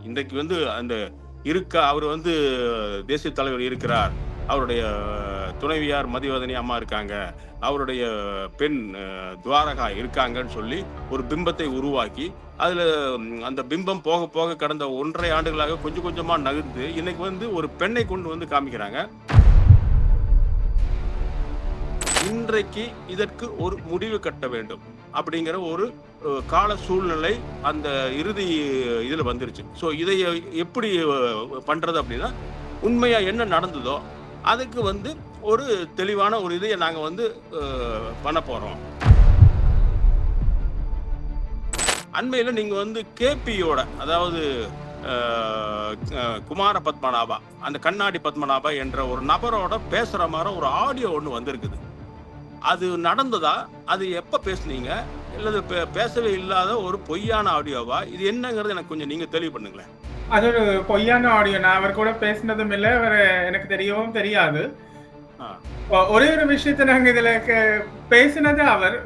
இன்றைக்கு வந்து அந்த அவர் வந்து தேசிய தலைவர் இருக்கிறார், அவருடைய துணைவியார் மதிவதனி அம்மா இருக்காங்க, அவருடைய பெண் துவாரகா இருக்காங்கன்னு சொல்லி ஒரு பிம்பத்தை உருவாக்கி அதுல அந்த பிம்பம் போக போக கடந்த 1.5 ஆண்டுகளாக கொஞ்சம் கொஞ்சமா நகர்ந்து இன்னைக்கு வந்து ஒரு பெண்ணை கொண்டு வந்து காமிக்கிறாங்க. இன்றைக்கு இதற்கு ஒரு முடிவு கட்ட வேண்டும் அப்படிங்கிற ஒரு கால சூழ்நிலை அந்த இறுதி இதுல வந்துருச்சு. ஸோ இதை எப்படி பண்றது அப்படின்னா, உண்மையா என்ன நடந்ததோ அதுக்கு வந்து ஒரு தெளிவான ஒரு இதை நாங்க வந்து பண்ண போறோம். அண்மையில நீங்க வந்து கேபியோட, அதாவது குமார பத்மநாபா, அந்த கண்ணாடி பத்மநாபா என்ற ஒரு நபரோட பேசுற மாதிரி ஒரு ஆடியோ ஒன்று வந்திருக்குது. அது நடந்ததா? அது எப்ப பேசுனீங்க? இல்லது பேசவே இல்லாத ஒரு பொய்யான ஆடியோவா? இது என்னங்கிறது எனக்கு கொஞ்சம் நீங்க தெளிவு பண்ணுங்களேன். அது ஒரு பொய்யான ஆடியோ. நான் அவர் கூட பேசினதும் இல்லை, அவர் எனக்கு தெரியவும் தெரியாது. ஒரே ஒரு விஷயத்த நாங்க இதுல பேசினது, அவர்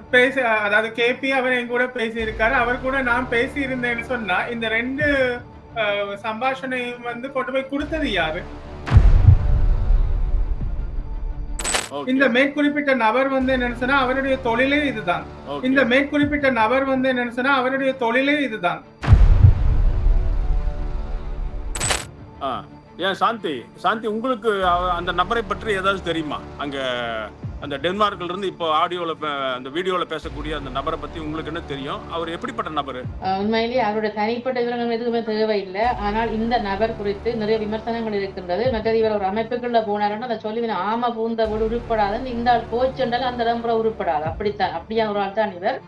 அதாவது கேபி அவர் என் கூட பேசி இருக்காரு. அவர் கூட நான் பேசி இருந்தேன்னு சொன்னா இந்த 2 சம்பாஷணையும் வந்து கொண்டு போய் கொடுத்தது யாரு? இந்த மேற்குறிப்பிட்ட நபர் வந்து என்னன்னு சொன்னா அவருடைய தொழிலே இதுதான். இந்த மேற்குறிப்பிட்ட நபர் வந்து என்னன்னு சொன்னா அவருடைய தொழிலே இதுதான். ஏன் சாந்தி உங்களுக்கு அந்த நபரை பற்றி ஏதாவது தெரியுமா? அங்க அந்த டென்மார்க்ல இருந்து இப்போ ஆடியோல அந்த வீடியோல பேசக்கூடிய அந்த நபரை பத்தி உங்களுக்கு என்ன தெரியும்? அவர் எப்படிப்பட்ட நபர்? உண்மையிலேயே அவருடைய தனிப்பட்ட விவரங்கள் எதுவுமே தேவையில்லை. ஆனால் இந்த நபர் குறித்து நிறைய விமர்சனங்கள் இருக்கின்றது. மற்றது இவர் ஒரு அமைப்புக்குள்ள போனாருன்னு அதை சொல்லி ஆம பூந்த உருப்படாது, இந்த ஆள் போச்சுன்றால் அந்த இடம் உருப்படாது. அப்படியான ஒரு ஆள் தான் இவர்.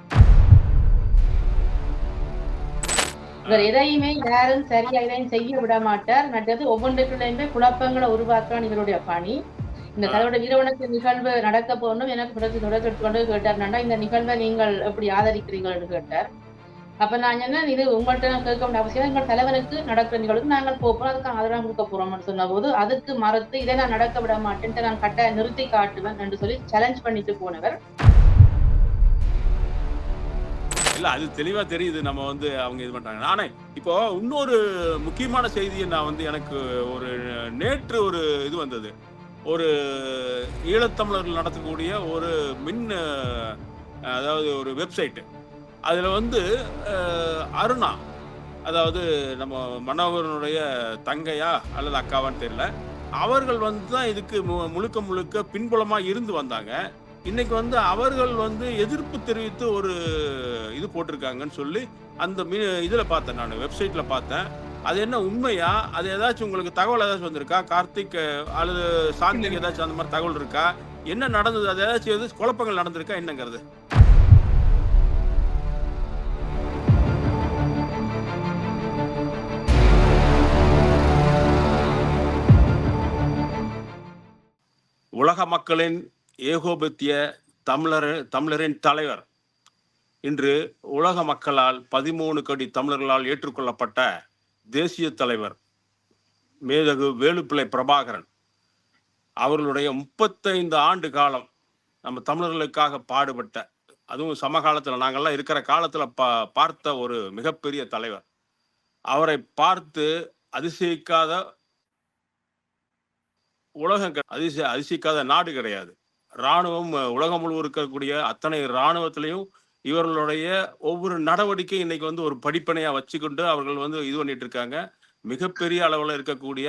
இவர் எதையுமே யாரும் சரியா எதையும் செய்ய விட மாட்டார். மற்றது ஒவ்வொன்றுக்குள்ளேயுமே குழப்பங்களை உருவாக்குறான் இவருடைய பணி. இந்த தலைவரோட வீரவணக்கு நிகழ்வு நடக்க போகணும் எனக்கு தொடர்ந்து கொண்டு கேட்டார். இந்த நிகழ்வை நீங்கள் எப்படி ஆதரிக்கிறீங்கன்னு கேட்டார். அப்ப நான் என்ன, இது உங்கள்கிட்ட கேட்க வேண்டிய அவசியம், எங்கள் தலைவனுக்கு நடக்கிற நிகழ்வுக்கு நாங்கள் போறோம், அதுக்கு ஆதரவு கொடுக்க போறோம்னு சொன்ன போது அதுக்கு மறுத்து இதை நான் நடக்க விட மாட்டேன்ட்டு நான் கட்டாயம் நிறுத்தி காட்டுவேன் என்று சொல்லி சேலஞ்ச் பண்ணிட்டு போனவர். இல்ல, அது தெளிவா தெரியுது. நம்ம வந்து அவங்க இது பண்றாங்க. நானே இப்போ இன்னொரு முக்கியமான செய்தியை நான் வந்து எனக்கு ஒரு நேற்று ஒரு இது வந்தது. ஒரு ஈழத்தமிழர்கள் நடத்தக்கூடிய ஒரு அதாவது ஒரு வெப்சைட், அதுல வந்து அருணா, அதாவது நம்ம மனோகரனுடைய தங்கையா அல்லது அக்காவான்னு தெரியல, அவர்கள் வந்து தான் இதுக்கு முழுக்க முழுக்க பின்புலமா இருந்து வந்தாங்க. இன்னைக்கு வந்து அவர்கள் வந்து எதிர்ப்பு தெரிவித்து ஒரு இது போட்டிருக்காங்கன்னு சொல்லி அந்த இதுல பார்த்தேன், நான் வெப்சைட்ல பார்த்தேன். அது என்ன உண்மையா? அது ஏதாச்சும் உங்களுக்கு தகவல் ஏதாச்சும் வந்திருக்கா? கார்த்திக் அல்லது சாந்திக்கு ஏதாச்சும் அந்த மாதிரி தகவல் இருக்கா? என்ன நடந்தது? அது ஏதாச்சும் குழப்பங்கள் நடந்திருக்கா என்னங்கிறது? உலக மக்களின் ஏகோபத்திய தமிழரின் தலைவர், இன்று உலக மக்களால் 13 கோடி தமிழர்களால் ஏற்றுக்கொள்ளப்பட்ட தேசிய தலைவர் மேதகு வேலுப்பிள்ளை பிரபாகரன் அவர்களுடைய 35 ஆண்டு காலம் நம்ம தமிழர்களுக்காக பாடுபட்ட, அதுவும் சமகாலத்தில் நாங்கள்லாம் இருக்கிற காலத்துல பார்த்த ஒரு மிகப்பெரிய தலைவர். அவரை பார்த்து அதிசயிக்காத உலகம் அதிசயிக்காத நாடு கிடையாது. இராணுவம் உலகம் முழுவதும் இருக்கக்கூடிய அத்தனை இராணுவத்திலையும் இவர்களுடைய ஒவ்வொரு நடவடிக்கை இன்னைக்கு வந்து ஒரு படிப்பனையா வச்சுக்கொண்டு அவர்கள் வந்து இது பண்ணிட்டு இருக்காங்க. மிகப்பெரிய அளவில் இருக்கக்கூடிய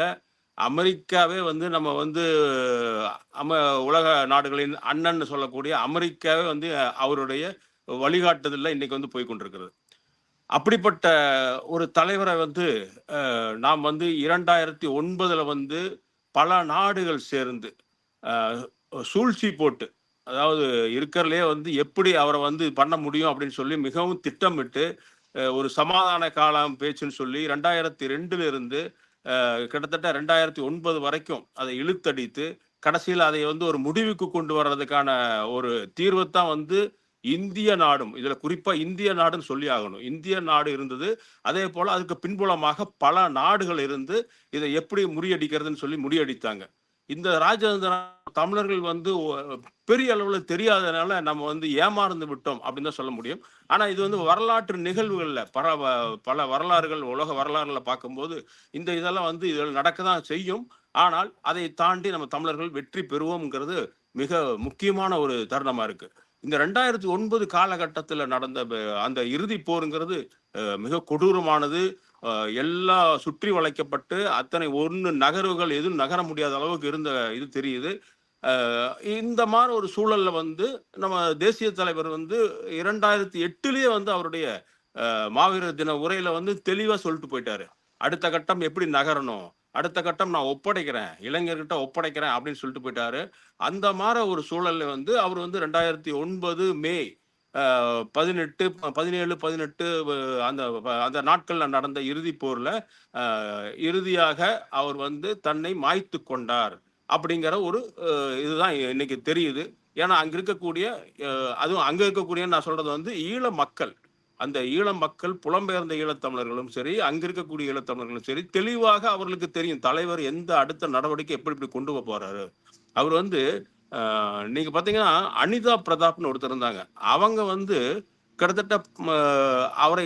அமெரிக்காவே வந்து நம்ம வந்து உலக நாடுகளின் அண்ணன் சொல்லக்கூடிய அமெரிக்காவே வந்து அவருடைய வழிகாட்டுதல்ல இன்னைக்கு வந்து போய் கொண்டிருக்கிறது. அப்படிப்பட்ட ஒரு தலைவரை வந்து நாம் வந்து 2009 வந்து பல நாடுகள் சேர்ந்து சூழ்ச்சி போட்டு, அதாவது இருக்கிறதுலே வந்து எப்படி அவரை வந்து பண்ண முடியும் அப்படின்னு சொல்லி மிகவும் திட்டமிட்டு ஒரு சமாதான காலம் பேச்சுன்னு சொல்லி 2002 இருந்து கிட்டத்தட்ட 2009 வரைக்கும் அதை இழுத்தடித்து கடைசியில் அதை வந்து ஒரு முடிவுக்கு கொண்டு வர்றதுக்கான ஒரு தீர்வைத்தான் வந்து இந்திய நாடும், இதுல குறிப்பா இந்திய நாடுன்னு சொல்லி ஆகணும், இந்திய நாடு இருந்தது. அதே போல அதுக்கு பின்புலமாக பல நாடுகள் இருந்து இதை எப்படி முறியடிக்கிறதுன்னு சொல்லி முறியடித்தாங்க. இந்த ராஜதந்திர தமிழர்கள் வந்து பெரிய அளவுல தெரியாதனால நம்ம வந்து ஏமாந்து விட்டோம் அப்படின்னு தான் சொல்ல முடியும். ஆனா இது வந்து வரலாற்று நிகழ்வுகள்ல பல வரலாறுகள், உலக வரலாறுல பார்க்கும்போது இந்த இதெல்லாம் வந்து இதில் நடக்கதான் செய்யும். ஆனால் அதை தாண்டி நம்ம தமிழர்கள் வெற்றி பெறுவோம்ங்கிறது மிக முக்கியமான ஒரு தருணமா இருக்கு. இந்த 2009 காலகட்டத்துல நடந்த அந்த இறுதி போருங்கிறது மிக கொடூரமானது. எல்லா சுற்றி வளைக்கப்பட்டு அத்தனை நகர்வுகள் எதுவும் நகர முடியாத அளவுக்கு இருந்த இது தெரியுது. இந்த மாதிரி ஒரு சூழல்ல வந்து நம்ம தேசிய தலைவர் வந்து 2008லயே வந்து அவருடைய மாவீரர் தின உரையில வந்து தெளிவா சொல்லிட்டு போயிட்டாரு. அடுத்த கட்டம் எப்படி நகரணும், அடுத்த கட்டம் நான் ஒப்படைக்கிறேன், இளைஞர்கிட்ட ஒப்படைக்கிறேன் அப்படின்னு சொல்லிட்டு போயிட்டாரு. அந்த மாதிரி ஒரு சூழல்ல வந்து அவர் வந்து 2009 மே 18, 17, 18 அந்த அந்த நாட்கள்ல நடந்த இறுதி போர்ல இறுதியாக அவர் வந்து தன்னை மாய்த்து கொண்டார் அப்படிங்கிற ஒரு இதுதான் இன்னைக்கு தெரியுது. ஏன்னா அங்க இருக்கக்கூடிய அதுவும் அங்க இருக்கக்கூடிய நான் சொல்றது வந்து ஈழ மக்கள், அந்த ஈழ மக்கள், புலம்பெயர்ந்த ஈழத்தமிழர்களும் சரி, அங்க இருக்கக்கூடிய ஈழத்தமிழர்களும் சரி, தெளிவாக அவர்களுக்கு தெரியும் தலைவர் எந்த அடுத்த நடவடிக்கை எப்படி கொண்டு போறாரு. அவர் வந்து நீங்க பாத்தீங்கன்னா அனிதா பிரதாப்னு ஒருத்தர் இருந்தாங்க. அவங்க வந்து கிட்டத்தட்ட அவரை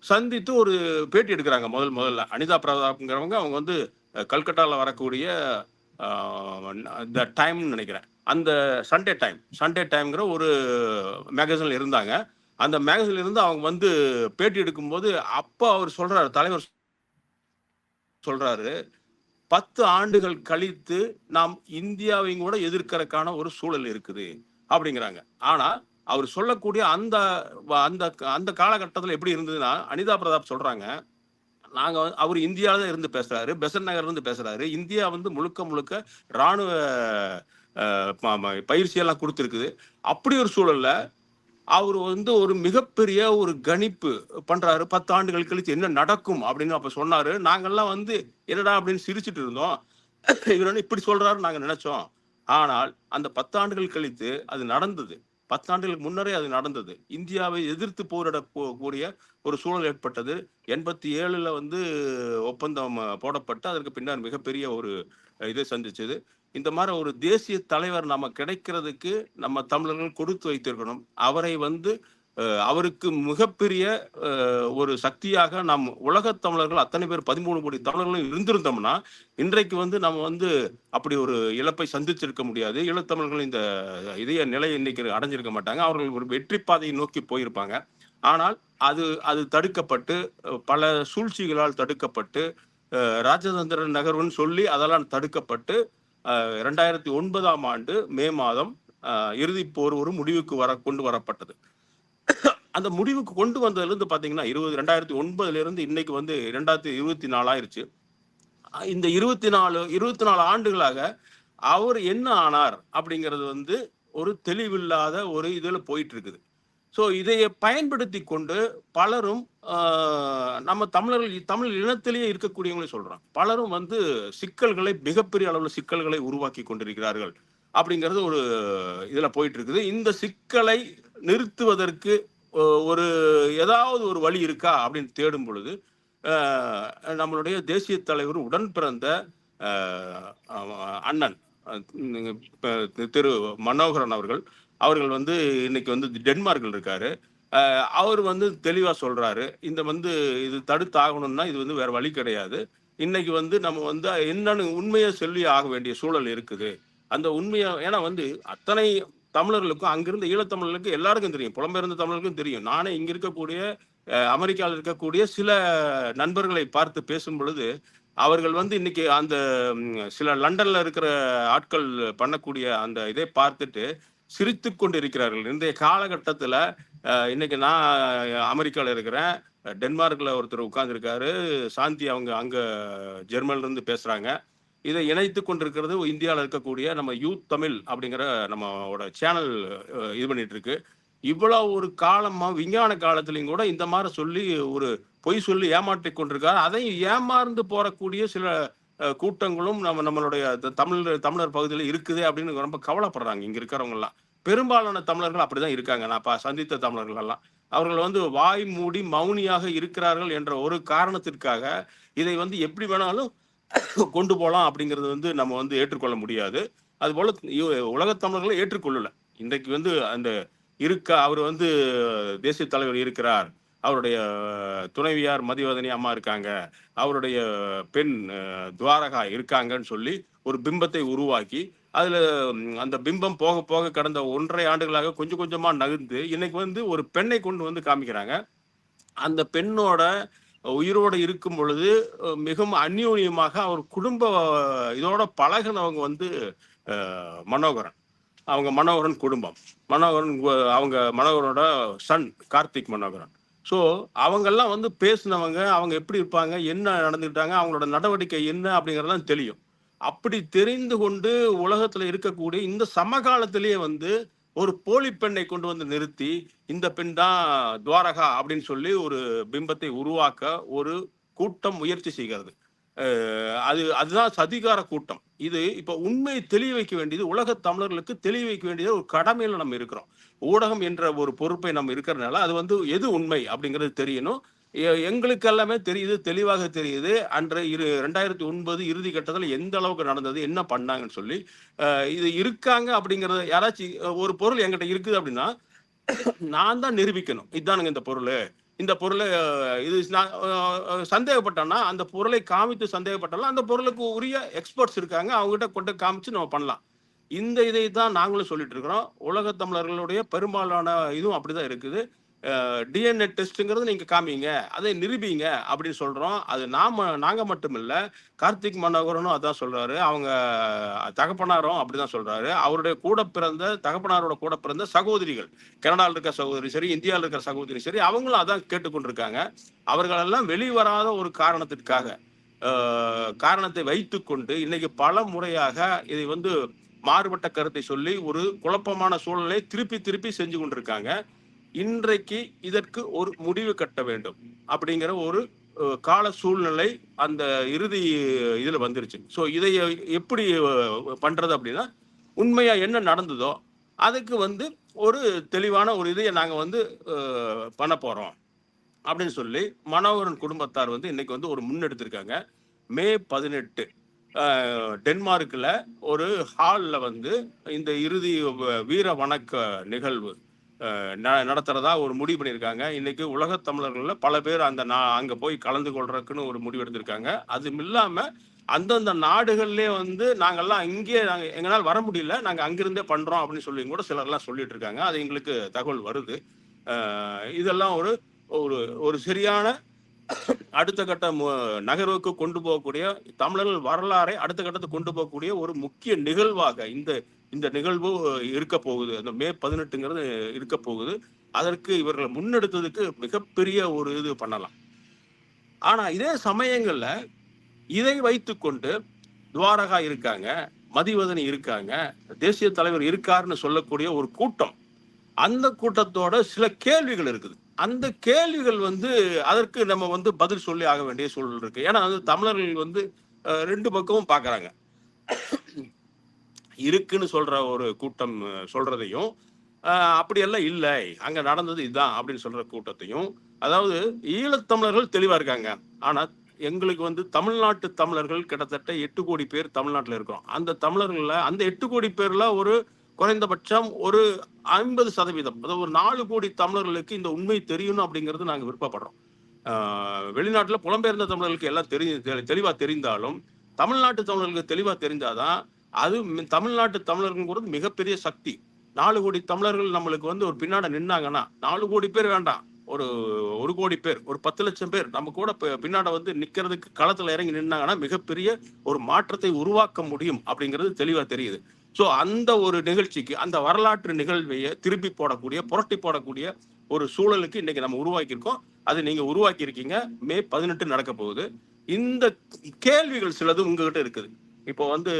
சந்தித்து ஒரு பேட்டி எடுக்கிறாங்க. முதல்ல அனிதா பிரதாப்ங்கிறவங்க அவங்க வந்து கல்கட்டால வரக்கூடிய த டைம்னு நினைக்கிறேன், அந்த சண்டே டைம்ங்கிற ஒரு மேகசின்ல இருந்தாங்க. அந்த மேகசின்ல இருந்து அவங்க வந்து பேட்டி எடுக்கும்போது அப்ப அவர் சொல்றாரு, தலைவர் சொல்றாரு, 10 ஆண்டுகள் கழித்து நாம் இந்தியாவையும் கூட எதிர்க்கிறதுக்கான ஒரு சூழல் இருக்குது அப்படிங்கிறாங்க. ஆனா அவர் சொல்லக்கூடிய அந்த அந்த அந்த காலகட்டத்தில் எப்படி இருந்ததுன்னா, அனிதா பிரதாப் சொல்றாங்க, நாங்க அவர் இந்தியாவில தான் இருந்து பேசுறாரு, பெசன்ட் நகர்ல இருந்து பேசுறாரு. இந்தியா வந்து முழுக்க இராணுவ பயிற்சியெல்லாம் கொடுத்துருக்குது. அப்படி ஒரு சூழல்ல அவர் வந்து ஒரு மிகப்பெரிய ஒரு கணிப்பு பண்றாரு. 10 ஆண்டுகள் கழிச்சு என்ன நடக்கும் அப்படின்னு அப்ப சொன்னாரு. நாங்கெல்லாம் வந்து என்னடா அப்படின்னு சிரிச்சுட்டு இருந்தோம். இவர் இப்படி சொல்றாரு நாங்க நினைச்சோம். ஆனால் அந்த 10 ஆண்டுகள் கழித்து அது நடந்தது. 10 ஆண்டுகளுக்கு முன்னரே அது நடந்தது. இந்தியாவை எதிர்த்து போரிட கூடிய ஒரு சூழல் ஏற்பட்டது. 87ல வந்து ஒப்பந்தம் போடப்பட்டு அதற்கு பின்னர் மிகப்பெரிய ஒரு இதை சந்திச்சது. இந்த மாதிரி ஒரு தேசிய தலைவர் நம்ம கிடைக்கிறதுக்கு நம்ம தமிழர்கள் கொடுத்து வைத்திருக்கணும். அவரை வந்து அவருக்கு மிகப்பெரிய ஒரு சக்தியாக நம் உலகத் தமிழர்கள் அத்தனை பேர் 13 கோடி தமிழர்களும் இருந்திருந்தோம்னா இன்றைக்கு வந்து நம்ம வந்து அப்படி ஒரு இழப்பை சந்திச்சிருக்க முடியாது. ஈழத்தமிழர்கள் இந்த இதய நிலை இன்னைக்கு அடைஞ்சிருக்க மாட்டாங்க. அவர்கள் ஒரு வெற்றி பாதையை நோக்கி போயிருப்பாங்க. ஆனால் அது தடுக்கப்பட்டு பல சூழ்ச்சிகளால் தடுக்கப்பட்டு ராஜதந்திர நகர்வுன்னு சொல்லி அதெல்லாம் தடுக்கப்பட்டு 2009ஆம் ஆண்டு மே மாதம் இறுதிப் போர் ஒரு முடிவுக்கு கொண்டு வரப்பட்டது. அந்த முடிவுக்கு கொண்டு வந்ததுல இருந்து பாத்தீங்கன்னா 2009ல இருந்து இன்னைக்கு வந்து 2024 ஆயிருச்சு. இந்த 24 ஆண்டுகளாக அவர் என்ன ஆனார் அப்படிங்கிறது வந்து ஒரு தெளிவில்லாத ஒரு இதுல போயிட்டு இருக்குது. ஸோ இதை பயன்படுத்தி கொண்டு பலரும் நம்ம தமிழ் இனத்திலேயே இருக்கக்கூடியவங்களே சொல்றாங்க, பலரும் வந்து மிகப்பெரிய அளவுல சிக்கல்களை உருவாக்கி கொண்டிருக்கிறார்கள் அப்படிங்கிறது ஒரு இதுல போயிட்டு இருக்குது. இந்த சிக்கலை நிறுத்துவதற்கு ஒரு ஏதாவது ஒரு வழி இருக்கா அப்படின்னு தேடும் பொழுது நம்மளுடைய தேசிய தலைவர் உடன் பிறந்த அண்ணன் திரு மனோகரன் அவர்கள் வந்து இன்னைக்கு வந்து டென்மார்க்கில் இருக்காரு. அவர் வந்து தெளிவா சொல்றாரு, இந்த வந்து இது தடுத்து ஆகணும்னா இது வந்து வேற வழி கிடையாது. இன்னைக்கு வந்து நம்ம வந்து என்னன்னு உண்மையை சொல்லி ஆக வேண்டிய சூழல் இருக்குது. அந்த உண்மையை ஏன்னா வந்து அத்தனை தமிழர்களுக்கும் அங்கிருந்த ஈழத்தமிழர்களுக்கு எல்லாருக்கும் தெரியும், புலம்பெயர்ந்த தமிழர்களுக்கும் தெரியும். நானே இங்க இருக்கக்கூடிய அமெரிக்காவில் இருக்கக்கூடிய சில நண்பர்களை பார்த்து பேசும் பொழுது அவர்கள் வந்து இன்னைக்கு அந்த சில லண்டன்ல இருக்கிற ஆட்கள் பண்ணக்கூடிய அந்த இதை பார்த்துட்டு சிரித்து கொண்டு இருக்கிறார்கள். இன்றைய காலகட்டத்துல இன்னைக்கு நான் அமெரிக்காவில் இருக்கிறேன், டென்மார்க்ல ஒருத்தர் உட்கார்ந்துருக்காரு, சாந்தி அவங்க அங்க ஜெர்மன்ல இருந்து பேசுறாங்க. இதை இணைத்து கொண்டிருக்கிறது இந்தியாவில் இருக்கக்கூடிய நம்ம யூத் தமிழ் அப்படிங்கிற நம்மளோட சேனல் இது பண்ணிட்டு இருக்கு. இவ்வளவு ஒரு காலமா விஞ்ஞான காலத்திலையும் கூட இந்த மாதிரி சொல்லி ஒரு பொய் சொல்லி ஏமாற்றி கொண்டிருக்காரு. அதையும் ஏமாந்து போறக்கூடிய சில கூட்டங்களும் நம்மளுடைய தமிழர் பகுதியில் இருக்குது அப்படின்னு ரொம்ப கவலைப்படுறாங்க இங்க இருக்கிறவங்க எல்லாம். பெரும்பாலான தமிழர்கள் அப்படிதான் இருக்காங்க. நான் சந்தித்த தமிழர்கள் எல்லாம் அவர்கள் வந்து வாய் மூடி மௌனியாக இருக்கிறார்கள் என்ற ஒரு காரணத்திற்காக இதை வந்து எப்படி வேணாலும் கொண்டு போகலாம் அப்படிங்கிறது வந்து நம்ம வந்து ஏற்றுக்கொள்ள முடியாது. அதுபோல உலகத் தமிழர்களை ஏற்றுக்கொள்ளல. இன்றைக்கு வந்து அந்த அவர் வந்து தேசிய தலைவர் இருக்கிறார். அவருடைய துணைவியார் மதிவதனி அம்மா இருக்காங்க. அவருடைய பெண் துவாரகா இருக்காங்கன்னு சொல்லி ஒரு பிம்பத்தை உருவாக்கி, அதுல அந்த பிம்பம் போக போக கடந்த 1½ ஆண்டுகளாக கொஞ்சம் கொஞ்சமா நகர்ந்து, இன்னைக்கு வந்து ஒரு பெண்ணை கொண்டு வந்து காமிக்கிறாங்க. அந்த பெண்ணோட உயிரோடு இருக்கும் பொழுது மிகவும் அந்யோன்யமாக அவர் குடும்ப இதோட பழகினவங்க வந்து மனோகரன். அவங்க மனோகரன் குடும்பம். அவங்க மனோகரோட சன் கார்த்திக் மனோகரன். ஸோ அவங்கெல்லாம் வந்து பேசினவங்க, அவங்க எப்படி இருப்பாங்க, என்ன நடந்துக்கிட்டாங்க, அவங்களோட நடவடிக்கை என்ன அப்படிங்கிறதெல்லாம் தெரியும். அப்படி தெரிந்து கொண்டு உலகத்துல இருக்கக்கூடிய இந்த சமகாலத்திலேயே வந்து ஒரு போலி பெண்ணை கொண்டு வந்து நிறுத்தி, இந்த பெண் தான் துவாரகா அப்படின்னு சொல்லி ஒரு பிம்பத்தை உருவாக்க ஒரு கூட்டம் முயற்சி செய்கிறது. அதுதான் சதிகார கூட்டம். இது இப்ப உண்மையை தெளிய வைக்க வேண்டியது உலக தமிழர்களுக்கு தெளிய வைக்க வேண்டியது ஒரு கடமையில நம்ம இருக்கிறோம். ஊடகம் என்ற ஒரு பொறுப்பை நம்ம இருக்கிறதுனால அது வந்து எது உண்மை அப்படிங்கிறது தெரியணும். எங்களுக்கு எல்லாமே தெரியுது, தெளிவாக தெரியுது. அன்று 2009 இறுதி கட்டத்தில் எந்த அளவுக்கு நடந்தது, என்ன பண்ணாங்கன்னு சொல்லி இது இருக்காங்க அப்படிங்கறது. யாராச்சும் ஒரு பொருள் என்கிட்ட இருக்குது அப்படின்னா நான் தான் நிரூபிக்கணும். இதுதானுங்க இந்த பொருள், இந்த பொருளை இது சந்தேகப்பட்டோம்னா அந்த பொருளை காமித்து சந்தேகப்பட்டாலும் அந்த பொருளுக்கு உரிய எக்ஸ்பர்ட்ஸ் இருக்காங்க, அவங்ககிட்ட கொண்டு காமிச்சு நம்ம பண்ணலாம். இந்த இதை தான் நாங்களும் சொல்லிட்டு இருக்கிறோம். உலக தமிழர்களுடைய பெரும்பாலான இதுவும் அப்படிதான் இருக்குது. டிஎன்ஏ டெஸ்ட்ங்கிறது நீங்க காமிங்க, அதை நிரூபிங்க அப்படின்னு சொல்றோம். அது நாங்க மட்டும் இல்ல, கார்த்திக் மனோகரனும் அதான் சொல்றாரு. அவங்க தகப்பனாரும் அப்படிதான் சொல்றாரு. அவருடைய தகப்பனாரோட கூட பிறந்த சகோதரிகள், கனடாவில் இருக்கிற சகோதரி சரி, இந்தியாவில் இருக்கிற சகோதரி சரி, அவங்களும் அதான் கேட்டுக்கொண்டிருக்காங்க. அவர்களெல்லாம் வெளிவராத ஒரு காரணத்தை வைத்துக்கொண்டு இன்னைக்கு பல முறையாக இதை வந்து மாறுபட்ட கருத்தை சொல்லி ஒரு குழப்பமான சூழலை திருப்பி செஞ்சு கொண்டிருக்காங்க. இன்றைக்கு இதற்கு ஒரு முடிவு கட்ட வேண்டும் அப்படிங்கிற ஒரு கால சூழ்நிலை அந்த இறுதி இதுல வந்துருச்சு. ஸோ இதை எப்படி பண்றது அப்படின்னா, உண்மையா என்ன நடந்ததோ அதுக்கு வந்து ஒரு தெளிவான ஒரு இதை நாங்க வந்து பண்ண போறோம் அப்படின்னு சொல்லி மனோகரன் குடும்பத்தார் வந்து இன்னைக்கு வந்து ஒரு முன்னெடுத்திருக்காங்க. மே 18 டென்மார்க்ல ஒரு ஹால்ல வந்து இந்த இறுதி வீர வணக்க நிகழ்வு நடத்துறதா ஒரு முடிவு பண்ணியிருக்காங்க. இன்னைக்கு உலக தமிழர்கள்ல பல பேர் அங்க போய் கலந்து கொள்றதுக்குன்னு ஒரு முடிவு எடுத்திருக்காங்க. அதுவும் இல்லாம அந்தந்த நாடுகள்லயே வந்து நாங்கெல்லாம் எங்களால் வர முடியல, நாங்க அங்கிருந்தே பண்றோம் அப்படின்னு சொல்லி கூட சிலர்லாம் சொல்லிட்டு இருக்காங்க. அது எங்களுக்கு தகவல் வருது. இதெல்லாம் ஒரு ஒரு சரியான அடுத்த கட்ட நகர்வுக்கு கொண்டு போகக்கூடிய, தமிழர்கள் வரலாறை அடுத்த கட்டத்துக்கு கொண்டு போகக்கூடிய ஒரு முக்கிய நிகழ்வாக இந்த நிகழ்வு இருக்க போகுது. அந்த மே 18ங்கிறது இருக்க போகுது. அதற்கு இவர்கள் முன்னெடுத்ததுக்கு மிகப்பெரிய ஒரு இது பண்ணலாம். ஆனா இதே சமயங்கள்ல இதை வைத்துக்கொண்டு துவாரகா இருக்காங்க, மதிவதனி இருக்காங்க, தேசிய தலைவர் இருக்காருன்னு சொல்லக்கூடிய ஒரு கூட்டம், அந்த கூட்டத்தோட சில கேள்விகள் இருக்குது. அந்த கேள்விகள் வந்து அதற்கு நம்ம வந்து பதில் சொல்லி ஆக வேண்டிய சூழல் இருக்கு. ஏன்னா வந்து தமிழர்கள் வந்து 2 பக்கமும் பாக்குறாங்க. இருக்குன்னு சொல்ற ஒரு கூட்டம் சொல்றதையும், அப்படியெல்லாம் இல்லை, அங்க நடந்தது இதுதான் அப்படின்னு சொல்ற கூட்டத்தையும், அதாவது ஈழத்தமிழர்கள் தெளிவா இருக்காங்க. ஆனா எங்களுக்கு வந்து தமிழ்நாட்டு தமிழர்கள் கிட்டத்தட்ட 8 கோடி பேர் தமிழ்நாட்டில் இருக்கிறோம். அந்த தமிழர்கள்ல அந்த 8 கோடி பேர்ல ஒரு குறைந்தபட்சம் ஒரு 50%, அதாவது ஒரு 4 கோடி தமிழர்களுக்கு இந்த உண்மை தெரியணும் அப்படிங்கிறது நாங்க விருப்பப்படுறோம். வெளிநாட்டுல புலம்பெயர்ந்த தமிழர்களுக்கு எல்லாம் தெளிவா தெரிந்தாலும் தமிழ்நாட்டு தமிழர்களுக்கு தெளிவா தெரிஞ்சாதான் அது தமிழ்நாட்டு தமிழர்கள் மிகப்பெரிய சக்தி. 4 கோடி தமிழர்கள் நம்மளுக்கு வந்து ஒரு பின்னாடி நின்னாங்கன்னா, 4 கோடி பேர் வேண்டாம், ஒரு கோடி பேர், ஒரு 10 லட்சம் பேர் நம்ம கூட பின்னாடி வந்து நிக்கிறதுக்கு களத்துல இறங்கி நின்னாங்கன்னா மிகப்பெரிய ஒரு மாற்றத்தை உருவாக்க முடியும் அப்படிங்கிறது தெளிவா தெரியுது. ஸோ அந்த ஒரு நிகழ்ச்சிக்கு, அந்த வரலாற்று நிகழ்வையை திருப்பி போடக்கூடிய, புரட்டி போடக்கூடிய ஒரு சூழலுக்கு இன்னைக்கு நம்ம உருவாக்கியிருக்கோம். அது நீங்க உருவாக்கி இருக்கீங்க. மே 18 நடக்க போகுது. இந்த கேள்விகள் சிலது உங்ககிட்ட இருக்குது. இப்போ வந்து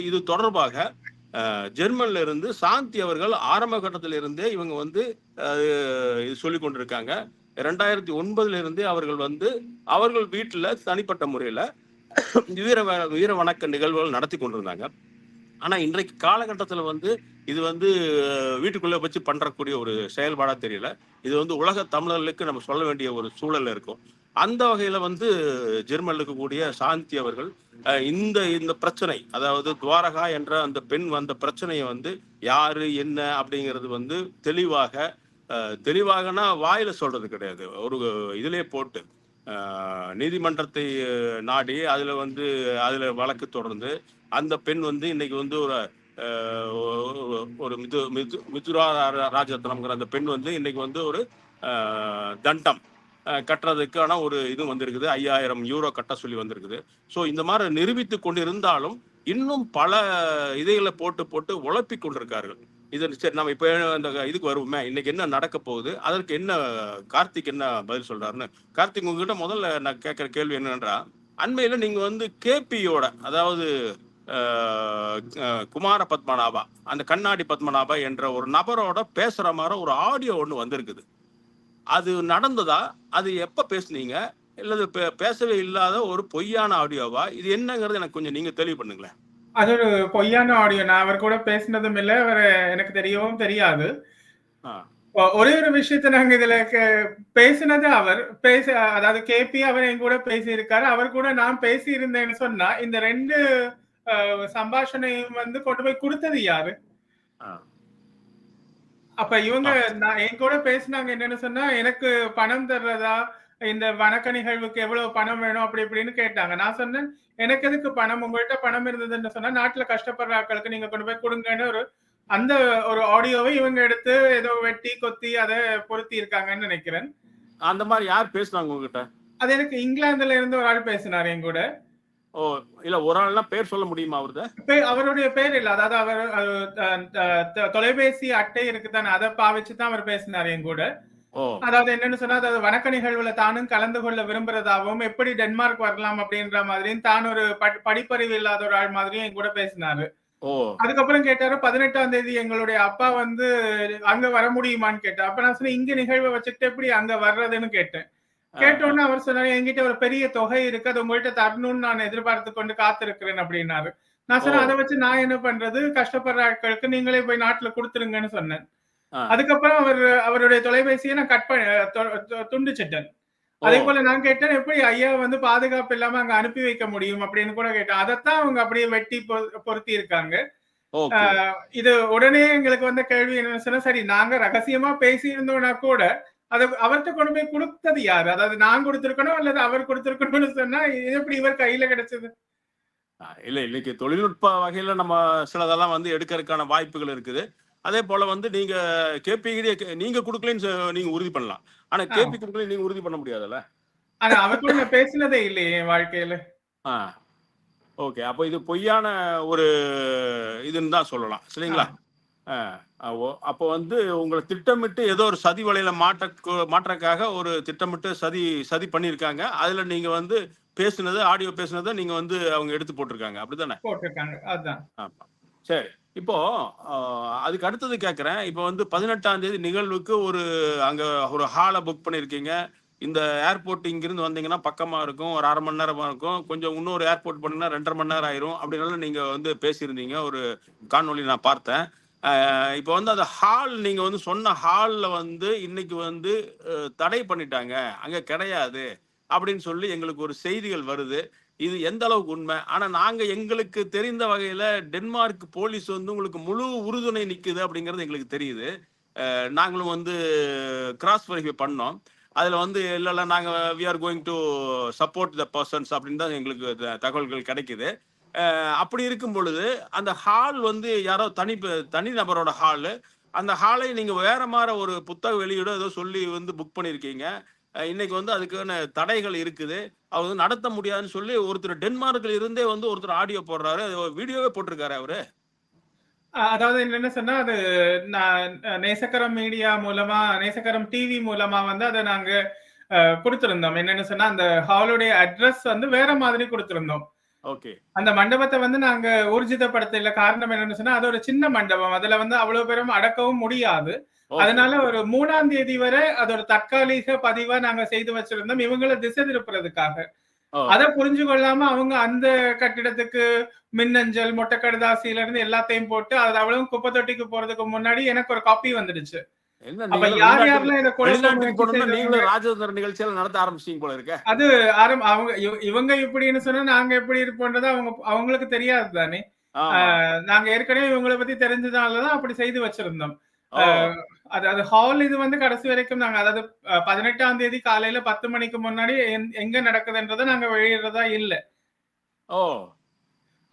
இது தொடர்பாக ஜெர்மன்ல இருந்து சாந்தி அவர்கள் ஆரம்ப கட்டத்தில இருந்தே இவங்க வந்து இது சொல்லி கொண்டிருக்காங்க. 2009 இருந்தே அவர்கள் வந்து அவர்கள் வீட்டுல தனிப்பட்ட முறையில வீர வணக்க நிகழ்வுகள் நடத்தி கொண்டிருந்தாங்க. ஆனா இன்றைக்கு காலகட்டத்துல வந்து இது வந்து வீட்டுக்குள்ள வச்சு பண்றக்கூடிய ஒரு செயல்பாடா தெரியல. இது வந்து உலக தமிழர்களுக்கு நம்ம சொல்ல வேண்டிய ஒரு சூழல்ல இருக்கும். அந்த வகையில வந்து ஜெர்மன்ல இருக்கக்கூடிய சாந்தி அவர்கள் இந்த இந்த பிரச்சனை, அதாவது துவாரகா என்ற அந்த பெண் வந்த பிரச்சனையை வந்து யாரு என்ன அப்படிங்கிறது வந்து தெளிவாகனா வாயில சொல்றது கிடையாது, ஒரு இதுலயே போட்டு நீதிமன்றத்தை நாடி அதுல வழக்கு தொடர்ந்து அந்த பெண் வந்து இன்னைக்கு வந்து ஒரு மிதுரா ராஜரத்னம்ங்கிற அந்த பெண் வந்து இன்னைக்கு வந்து ஒரு தண்டம் கட்டுறதுக்கான ஒரு இது வந்திருக்குது, 5000 யூரோ கட்ட சொல்லி வந்திருக்குது. ஸோ இந்த மாதிரி நிரூபித்து கொண்டு இருந்தாலும் இன்னும் பல இதைகளை போட்டு உழப்பி கொண்டிருக்கார்கள். இது சரி, நம்ம இப்போ அந்த இதுக்கு வருவோமே, இன்னைக்கு என்ன நடக்க போகுது, அதற்கு என்ன கார்த்திக் என்ன பதில் சொல்றாருன்னு. கார்த்திக், உங்ககிட்ட முதல்ல நான் கேட்குற கேள்வி என்னன்றா, அண்மையில நீங்க வந்து கேபியோட, அதாவது குமார பத்மநாபா, அந்த கண்ணாடி பத்மநாபா என்ற ஒரு நபரோட பேசுற மாதிரி ஒரு ஆடியோ ஒன்று வந்திருக்குது. அது நடந்ததா? அது எப்ப பேசுனீங்க? இல்லது பேசவே இல்லாத ஒரு பொய்யான ஆடியோவா? இது என்னங்கிறது எனக்கு கொஞ்சம் நீங்க தெளிவு பண்ணுங்களேன். அது ஒரு பொய்யான ஆடியோ. நான் அவர் கூட பேசினதும் இல்லை, அவர் எனக்கு தெரியவும் தெரியாது. ஒரே ஒரு விஷயத்த நாங்க இதுல பேசினது அவர் அதாவது கேபி அவர் என் கூட பேசி இருக்காரு. அவர் கூட நான் பேசி இருந்தேன்னு சொன்னா இந்த 2 சம்பாஷணையும் வந்து கொண்டு போய் கொடுத்தது யாரு? அப்ப இவங்க நான் என் கூட பேசினாங்க என்னன்னு சொன்னா, எனக்கு பணம் தர்றதா, இந்த வணக்க நிகழ்வுக்கு எவ்வளவு பணம் வேணும் அப்படி இப்படின்னு கேட்டாங்க. நான் சொன்னேன், எனக்கு எதுக்கு பணம், உங்கள்கிட்ட பணம் இருந்ததுன்னு சொன்னா நாட்டுல கஷ்டப்படுற ஆட்களுக்கு நீங்க கொண்டு போய் கொடுங்கன்னு அந்த ஒரு ஆடியோவை இவங்க எடுத்து ஏதோ வெட்டி கொத்தி அதை பொருத்தி இருக்காங்கன்னு நினைக்கிறேன். அந்த மாதிரி யார் பேசுனாங்க உங்ககிட்ட? அது எனக்கு இங்கிலாந்துல இருந்து ஒரு ஆள் பேசினார் என் கூட. ஓ, இல்ல ஒரு ஆள்லாம் பேர் சொல்ல முடியுமா அவருடைய? அவருடைய பேர் இல்ல, அதாவது அவர் தொலைபேசி அட்டை இருக்குதானே, அதை பாவிச்சுதான் அவர் பேசினார் என் கூட. அதாவது என்னன்னு சொன்னா, அதாவது வணக்க நிகழ்வுல தானும் கலந்து கொள்ள விரும்புறதாகவும், எப்படி டென்மார்க் வரலாம் அப்படின்ற மாதிரியும், தான் ஒரு படிப்பறிவு இல்லாத ஒரு ஆள் மாதிரியும் என் கூட பேசினாரு. அதுக்கப்புறம் கேட்டாரு, 18ஆம் தேதி எங்களுடைய அப்பா வந்து அங்க வர முடியுமான்னு கேட்டார். அப்ப நான் சொன்னேன், இங்க நிகழ்வை வச்சுட்டு எப்படி அங்க வர்றதுன்னு கேட்டேன். கேட்டோன்னு அவர் சொன்னாரு, என்கிட்ட ஒரு பெரிய தொகை இருக்கு, அது உங்கள்கிட்ட தரணும்னு நான் எதிர்பார்த்து கொண்டு காத்திருக்கிறேன் அப்படின்னாரு. நான் சொன்னேன், அதை வச்சு நான் என்ன பண்றது, கஷ்டப்படுற ஆட்களுக்கு நீங்களே போய் நாட்டுல கொடுத்துருங்கன்னு சொன்னேன். அதுக்கப்புறம் அவருடைய தொலைபேசியை நான் துண்டிச்சிட்டேன். அதே போல நான் கேட்டேன், எப்படி ஐயா வந்து பாதுகாப்பு இல்லாம அங்க அனுப்பி வைக்க முடியும் அப்படின்னு கூட கேட்டேன். அதைத்தான் அவங்க அப்படியே வெட்டி பொருத்தி இருக்காங்க. இது உடனே எங்களுக்கு வந்த கேள்வி என்னன்னு சொன்னா, சரி நாங்க ரகசியமா பேசி இருந்தோம்னா கூட அதை அவர்கிட்ட கொண்டு போய் கொடுத்தது யாரு? அதாவது நான் கொடுத்திருக்கணும் அல்லது அவர் கொடுத்திருக்கணும்னு சொன்னா இது எப்படி இவர் கையில கிடைச்சது? இல்ல, இன்னைக்கு தொழில்நுட்ப வகையில நம்ம சிலதெல்லாம் வந்து எடுக்கிறதுக்கான வாய்ப்புகள் இருக்குது. அதே போல வந்து நீங்க கேபி நீங்க கொடுக்கலன்னு நீங்க உறுதி பண்ணலாம், ஆனா கேபி கொடுக்கல நீங்க உறுதி பண்ண முடியாதுல்ல. ஆனா அவர் கூட பேசினதே இல்லையே என் வாழ்க்கையில. ஓகே, அப்போ இது பொய்யான ஒரு இதுன்னு தான் சொல்லலாம், சரிங்களா? அப்போ வந்து உங்களை திட்டமிட்டு ஏதோ ஒரு சதி வலையில மாற்றக்காக ஒரு திட்டமிட்டு சதி பண்ணியிருக்காங்க. அதுல நீங்க வந்து பேசுனது, ஆடியோ பேசுனதை நீங்க வந்து அவங்க எடுத்து போட்டிருக்காங்க, அப்படித்தானே? போட்டிருக்காங்க, அதுதான். ஆமா, சரி. இப்போ அதுக்கு அடுத்தது கேட்குறேன். இப்போ வந்து 18ஆம் தேதி நிகழ்வுக்கு அங்க ஒரு ஹாலை புக் பண்ணியிருக்கீங்க. இந்த ஏர்போர்ட் இங்கிருந்து வந்தீங்கன்னா பக்கமா இருக்கும், ஒரு 1/2 மணி நேரமா இருக்கும். கொஞ்சம் இன்னொரு ஏர்போர்ட் போனீங்கன்னா 2.5 மணி நேரம் ஆயிரும் அப்படின்னால நீங்க வந்து பேசியிருந்தீங்க, ஒரு காணொலி நான் பார்த்தேன். இப்போ வந்து அந்த ஹால், நீங்க வந்து சொன்ன ஹால்ல வந்து இன்னைக்கு வந்து தடை பண்ணிட்டாங்க, அங்க கிடையாது அப்படின்னு சொல்லி எங்களுக்கு ஒரு செய்திகள் வருது. இது எந்த அளவுக்கு உண்மை? ஆனா நாங்க எங்களுக்கு தெரிந்த வகையில டென்மார்க் போலீஸ் வந்து உங்களுக்கு முழு உறுதுணை நிக்குது அப்படிங்கிறது எங்களுக்கு தெரியுது. நாங்களும் வந்து கிராஸ் வெரிஃபை பண்ணோம். அதுல வந்து இல்ல நாங்க we are going to support the persons அப்படின்னு தான் எங்களுக்கு தகவல்கள் கிடைக்குது. அப்படி இருக்கும் பொழுது அந்த ஹால் வந்து யாரோ தனி நபரோட ஹாலு, அந்த ஹாலை நீங்க வேற மாதிரி ஒரு புத்தக வெளியிட ஏதோ சொல்லி வந்து புக் பண்ணியிருக்கீங்க. இன்னைக்கு வந்து அதுக்கான தடைகள் இருக்குது, அவர் வந்து நடத்த முடியாதுன்னு சொல்லி ஒருத்தர் டென்மார்க்ல இருந்தே வந்து ஒருத்தர் ஆடியோ போடுறாரு, வீடியோவே போட்டிருக்காரு அவரு. அதாவது என்ன சொன்னா, அது நேசக்கரம் மீடியா மூலமா, நேசக்கரம் டிவி மூலமா வந்து அதை நாங்க கொடுத்திருந்தோம். என்னன்னு சொன்னா, அந்த ஹாலுடைய அட்ரஸ் வந்து வேற மாதிரி கொடுத்திருந்தோம். ஓகே. அந்த மண்டபத்தை வந்து நாங்க ஊர்ஜிதப்படுத்தல. காரணம் என்னன்னு சொன்னா, அது ஒரு சின்ன மண்டபம், அதுல வந்து அவ்வளவு பேரும் அடக்கவும் முடியாது. அதனால ஒரு 3ஆம் தேதி வரை அது ஒரு தற்காலிக பதிவா நாங்க செய்து வச்சிருந்தோம், இவங்களை திசை திருப்புறதுக்காக. அதை புரிஞ்சு கொள்ளாம அவங்க அந்த கட்டிடத்துக்கு மின்னஞ்சல், மொட்டை கடுதாசியில இருந்து எல்லாத்தையும் போட்டு அது அவ்வளவு குப்பை தொட்டிக்கு போறதுக்கு முன்னாடி எனக்கு ஒரு காப்பி வந்துடுச்சு. என்ன அப்ப நீங்களும் யார் வெளிநாட்டுக்கு யாரெல்லாம் இத குழப்ப வெளிநாட்டுக்கு முயற்சி போகணும்னா செய்தவங்க நீங்களும் ராஜதந்திர நிகழ்ச்சியெல்லாம் நடத்த ஆரம்பிச்சிட்டீங்க போல இருக்க. அது அவங்க இவங்க இப்படின்னு சொன்னா நாங்க எப்படி இருப்போன்றது அவங்களுக்கு தெரியாது தானே. ஆமா. நாங்க ஏற்கனவே இவங்களை பத்தி தெரிஞ்சதாலதான் அப்படி செய்து வச்சிருந்தோம். ஓ அது ஹால் இது வந்து கடைசி வரைக்கும் நாங்க அதாவது 18ஆம் தேதி காலையில 10 மணிக்கு முன்னாடி எங்க நடக்குதுன்றதை நாங்க வெளியிடுறதா இல்ல. ஓ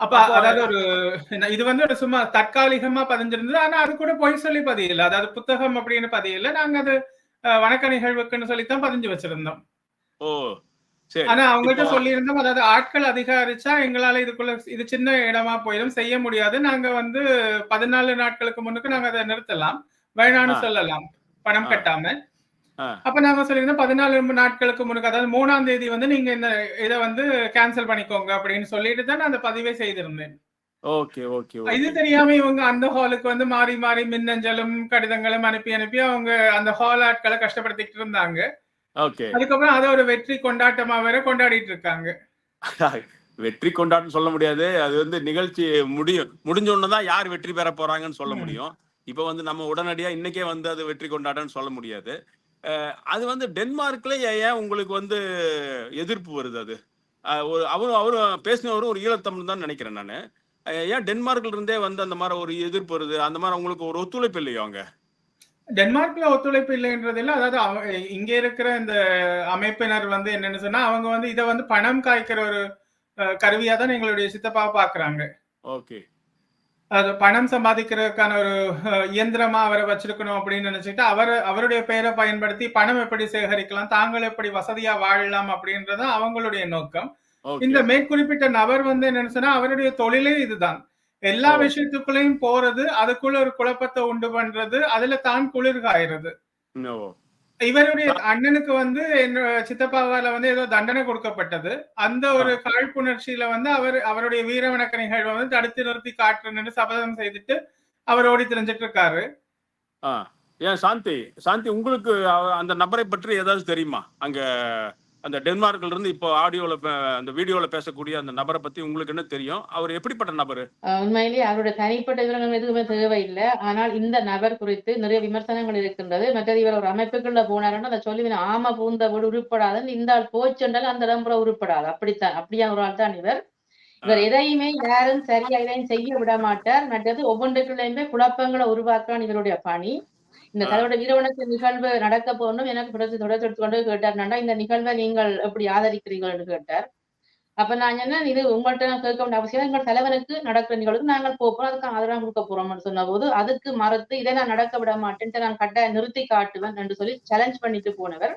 அப்ப அப்போ அதாவது இது வந்து ஒரு சும்மா தற்காலிகமா பதிஞ்சிருந்தது. ஆனா அது கூட பொய் சொல்லி பதியல. அதாவது புத்தகம் அப்படின்னு பதியல. நாங்க அது வணக்க நிகழ்வுக்குன்னு சொல்லித்தான் பதிஞ்சு வச்சிருந்தோம். ஓ சரி. ஆனா அவங்கள்ட்ட இப்போ சொல்லியிருந்தோம். அதாவது ஆட்கள் அதிகரிச்சா எங்களால இது சின்ன இடமா போயிடும், செய்ய முடியாது. நாங்க வந்து 14 நாட்களுக்கு முன்னுக்கு நாங்க அதை நிறுத்தலாம், வேணான்னு ஆ சொல்லலாம் பணம் ஆ கட்டாம. ஆ அப்ப நாங்க சொல்லியிருந்தோம் 14 நாட்களுக்கு முன்னுக்கு, அதாவது 3ஆம் தேதி வந்து நீங்க இந்த இதை வந்து கேன்சல் பண்ணிக்கோங்க அப்படின்னு சொல்லிட்டு தான் நான் அந்த பதிவை செய்திருந்தேன். ஓகே ஓகே இது ஓகே தெரியாம இவங்க அந்த ஹாலுக்கு வந்து மாறி மாறி மின்னஞ்சலும் கடிதங்களும் அனுப்பி அனுப்பி அவங்க அந்த ஹால் ஆட்களை கஷ்டப்படுத்திட்டு இருந்தாங்க. ஓகே. அதுக்கப்புறம் அதை ஒரு வெற்றி கொண்டாட்டமா வேற கொண்டாடிட்டு இருக்காங்க. வெற்றி கொண்டாட்டம் சொல்ல முடியாது. அது வந்து நிகழ்ச்சி முடிஞ்ச உடனே தான் யார் வெற்றி பெற போறாங்கன்னு சொல்ல முடியும். இப்ப வந்து நம்ம உடனடியா இன்னைக்கே வந்து அது வெற்றி கொண்டாட்டம்னு சொல்ல முடியாது. அது வந்து டென்மார்க்ல ஏன் உங்களுக்கு வந்து எதிர்ப்பு வருது அது? ஒரு அவரும் பேசினவரும் ஒரு ஈழத்தமிழ் தான் நினைக்கிறேன் நானு. ஏன் டென்மார்க்ல இருந்தே வந்து அந்த மாதிரி ஒரு எதிர்ப்பு வருது? அந்த மாதிரி உங்களுக்கு ஒரு ஒத்துழைப்பு இல்லையோ அங்க? டென்மார்க்ல ஒத்துழைப்பு இல்லைன்றதில்ல. அதாவது இங்க இருக்கிற இந்த அமைப்பினர் வந்து என்னன்னு சொன்னா, அவங்க வந்து இதை வந்து பணம் காய்க்கிற ஒரு கருவியா தான் எங்களுடைய சித்தப்பாவை பாக்குறாங்க. ஓகே. அது பணம் சம்பாதிக்கிறதுக்கான ஒரு இயந்திரமா அவரை வச்சிருக்கணும் அப்படின்னு நினைச்சிட்டு அவருடைய பெயரை பயன்படுத்தி பணம் எப்படி சேகரிக்கலாம், தாங்கள் எப்படி வசதியா வாழலாம் அப்படின்றது அவங்களுடைய நோக்கம். இந்த ஓகே. மேற்குறிப்பிட்ட நபர் வந்து என்னன்னு சொன்னா அவருடைய தொழிலே இதுதான். எல்லா ஓ விஷயத்துக்குள்ளேயும் போறது, அதுக்குள்ள ஒரு குழப்பத்தை உண்டு பண்றது, அதுல தான் குளிர்காயிறது. ஓ இவருடைய அண்ணனுக்கு வந்து சித்தப்பாவால வந்து ஏதோ தண்டனை கொடுக்கப்பட்டது. அந்த ஆ ஒரு காழ்ப்புணர்ச்சியில வந்து அவருடைய வீரவணக்க நிகழ்வை வந்து தடுத்து நிறுத்தி காட்டுறேன்னு சபதம் செய்துட்டு அவர் ஓடி திரிஞ்சிட்டு இருக்காரு. ஆ ஏன் சாந்தி சாந்தி உங்களுக்கு அந்த நபரை பற்றி ஏதாவது தெரியுமா? அங்க அந்த டென்மார்க்ல இருந்து இப்போ ஆடியோல அந்த வீடியோல பேசக்கூடிய அந்த நபரை பத்தி உங்களுக்கு என்ன தெரியும்? அவர் எப்படிப்பட்ட நபரு? உண்மையிலேயே அவருடைய தனிப்பட்ட விவரங்கள் எதுவுமே தேவையில்லை. ஆனால் இந்த நபர் குறித்து நிறைய விமர்சனங்கள் இருக்கின்றது. மற்றது இவர் ஒரு அமைப்புக்குள்ள போனாருன்னா அதை சொல்லி ஆம பூந்த வீடு உருப்படாதுன்னு இந்த ஆள் போச்சுண்டாலும் அந்த இடம்புற உருப்படாது. அப்படித்தான் அப்படியான ஒரு ஆள் தான் இவர். ஆ இவர் எதையுமே யாரும் சரியா எதையும் செய்ய விட மாட்டார். மற்றது ஒவ்வொன்றுக்குள்ளேயுமே குழப்பங்களை உருவாக்கான் இவருடைய பணி. இந்த ஆ தலைவருடைய வீரவணக்க நிகழ்வு நடக்க போகணும் எனக்கு தொடர்ந்து எடுத்து கொண்டு கேட்டார். இந்த நிகழ்வை நீங்கள் எப்படி ஆதரிக்கிறீர்கள் என்று கேட்டார். அப்ப நான் என்ன இது உங்கள்ட்ட நான் கேட்க வேண்டிய அவசியம் எங்கள் தலைவனுக்கு நடக்கிற நிகழ்வுக்கு நாங்கள் போறோம் அதுக்கு ஆதரவு கொடுக்க போறோம்னு சொன்னபோது அதுக்கு மறுத்து இதை நான் நடக்க விட மாட்டேன்ட்டு நான் கட்டாயம் நிறுத்தி காட்டுவேன் என்று சொல்லி சேலஞ்ச் பண்ணிட்டு போனவர்.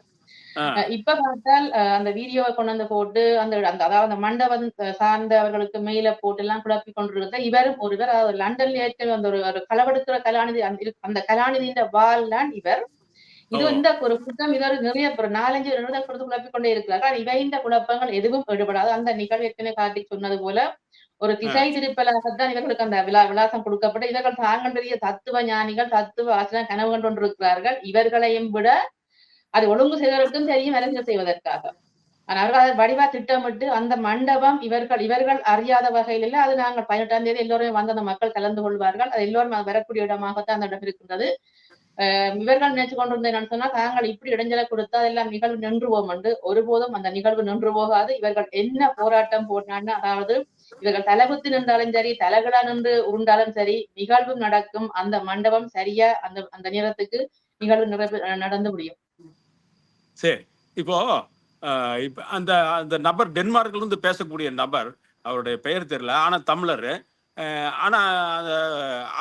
ஆ இப்ப பார்த்தால் அந்த வீடியோவை கொண்டு வந்து போட்டு அந்த அதாவது அந்த மண்டபம் சார்ந்தவர்களுக்கு மேல போட்டு எல்லாம் குழப்பி கொண்டிருந்த இவரும் ஒருவர், அதாவது லண்டன்ல ஏற்கனவே அந்த ஒரு களவெடுக்கிற கலாநிதி அந்த கலாநிதியின் வால் தான் இவர். ஓ இது இந்த ஒரு குற்றம் இதோடு நிறைய ஒரு 4-5 நிமிடம் கொடுத்து குழப்பிக் கொண்டே இருக்கிறார்கள். இவை இந்த குழப்பங்கள் எதுவும் ஈடுபடாது. அந்த நிகழ்வு ஏற்கனவே கார்த்திக் சொன்னது போல ஒரு ஆ திசை திருப்பலாகத்தான் இவர்களுக்கு அந்த விலாசம் கொடுக்கப்பட்டு இவர்கள் தாங்கள் பெரிய தத்துவ ஞானிகள், தத்துவ ஆசிரியர் கனவு கண்டு கொண்டிருக்கிறார்கள். இவர்களையும் விட அது ஒழுங்கு செய்வதற்கும் தெரியும், அரசியல் செய்வதற்காக. ஆனால் அவர்கள் அதை வடிவா திட்டமிட்டு அந்த மண்டபம் இவர்கள் அறியாத வகையில் இல்லை. அது நாங்கள் 18ஆம் தேதி எல்லோரும் வந்து அந்த மக்கள் கலந்து கொள்வார்கள். அது எல்லோரும் வரக்கூடிய இடமாகத்தான் அந்த இடம் இருக்கின்றது. இவர்கள் நினைச்சு கொண்டிருந்த என்னன்னு சொன்னா தாங்கள் இப்படி இடைஞ்சலை கொடுத்தா அதெல்லாம் நிகழ்வு நின்றுவோம் என்று. ஒருபோதும் அந்த நிகழ்வு நின்று போகாது. இவர்கள் என்ன போராட்டம் போட்டான்னு, அதாவது இவர்கள் தலைகுத்தி நின்றாலும் சரி, தலைகளா நின்று உருண்டாலும் சரி, நிகழ்வு நடக்கும். அந்த மண்டபம் சரியா அந்த அந்த நேரத்துக்கு நிகழ்வு நடந்து முடியும். சரி. இப்போ இப்ப அந்த அந்த நபர் டென்மார்க்ல இருந்து பேசக்கூடிய நபர், அவருடைய பெயர் தெரியல. ஆனா தமிழரு. ஆனா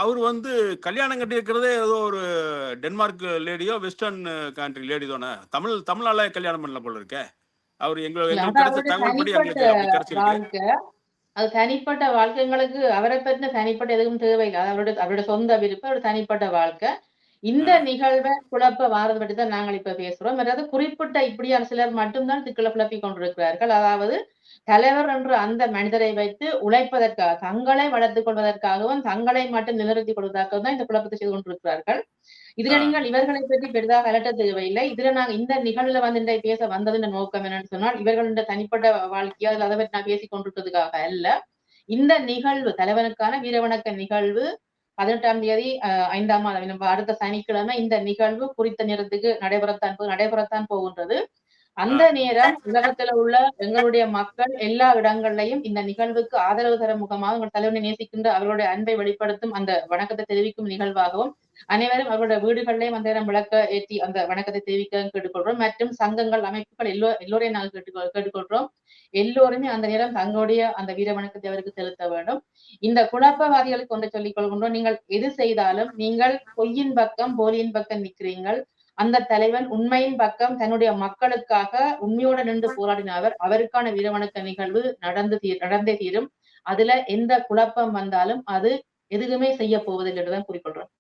அவர் வந்து கல்யாணம் கட்டியிருக்கிறதே ஏதோ ஒரு டென்மார்க் லேடியோ, வெஸ்டர்ன் கண்ட்ரி லேடி தானே. தமிழால கல்யாணம் பண்ணல போல இருக்கே. அவர் இல்ல எங்களுக்கு அது கிடைச்ச அவருடைய தகவல்படி தனிப்பட்ட எங்களுக்கு அப்படி கிடைச்சிருக்கு. வாழ்க்கை. அது தனிப்பட்ட வாழ்க்கைங்களுக்கு அவரை பற்றின தனிப்பட்ட எதுவும் தேவையில்லை. அது அவருடைய சொந்த விருப்பம், அவருடைய தனிப்பட்ட வாழ்க்கை. ஆ இந்த நிகழ்வை குழப்ப வாரது பற்றி தான் நாங்கள் இப்ப பேசுறோம். அதாவது குறிப்பிட்ட இப்படியான சிலர் மட்டும்தான் திக்குள்ள குழப்பிக் கொண்டிருக்கிறார்கள். அதாவது தலைவர் என்ற அந்த மனிதரை வைத்து உழைப்பதற்காக, தங்களை வளர்த்துக் கொள்வதற்காகவும், தங்களை மட்டும் நிலைநிறுத்திக் கொள்வதற்காகவும் தான் இந்த குழப்பத்தை செய்து கொண்டிருக்கிறார்கள். இதுல ஆ நீங்கள் இவர்களை பற்றி பெரிதாக அலட்ட தேவையில்லை. இதுல நாங்க இந்த நிகழ்வுல வந்து இன்றைய பேச வந்ததின் நோக்கம் என்னன்னு சொன்னால், இவர்களுடைய தனிப்பட்ட வாழ்க்கையோ அதுல அதை பற்றி நான் பேசிக் கொண்டிருக்கிறதுக்காக அல்ல. இந்த நிகழ்வு தலைவனுக்கான வீரவணக்க நிகழ்வு 18ஆம் தேதி 5ஆம் மாதம் அடுத்த சனிக்கிழமை இந்த நிகழ்வு குறித்த நேரத்துக்கு நடைபெறத்தான் போகின்றது. அந்த நேரம் உலகத்துல உள்ள எங்களுடைய மக்கள் எல்லா இடங்கள்லையும் இந்த நிகழ்வுக்கு ஆதரவு தர முகமாக உங்கள் தலைவனை நேசிக்கின்ற அவர்களுடைய அன்பை வெளிப்படுத்தும் அந்த வணக்கத்தை தெரிவிக்கும் நிகழ்வாகவும் அனைவரும் அவர்களுடைய வீடுகளிலேயும் அந்த நேரம் விளக்க ஏற்றி அந்த வணக்கத்தை தெரிவிக்க கேட்டுக்கொள்றோம். மற்றும் சங்கங்கள், அமைப்புகள் எல்லோரையும் நாங்கள் கேட்டுக்கொள்றோம். எல்லோருமே அந்த நேரம் தங்களுடைய அந்த வீர வணக்கத்தை அவருக்கு செலுத்த வேண்டும். இந்த குழப்பவாதிகளுக்கு ஒன்றை சொல்லிக் கொள்கின்றோம், நீங்கள் எது செய்தாலும் நீங்கள் பொய்யின் பக்கம் போலியின் பக்கம் நிற்கிறீர்கள். அந்த தலைவன் உண்மையின் பக்கம் தன்னுடைய மக்களுக்காக உண்மையோடு நின்று போராடினவர். அவருக்கான வீரவணக்க நிகழ்வு நடந்தே தீரும். அதுல எந்த குழப்பம் வந்தாலும் அது எதுவுமே செய்ய போவதில்லை என்றுதான் குறிக்கொள்றோம்.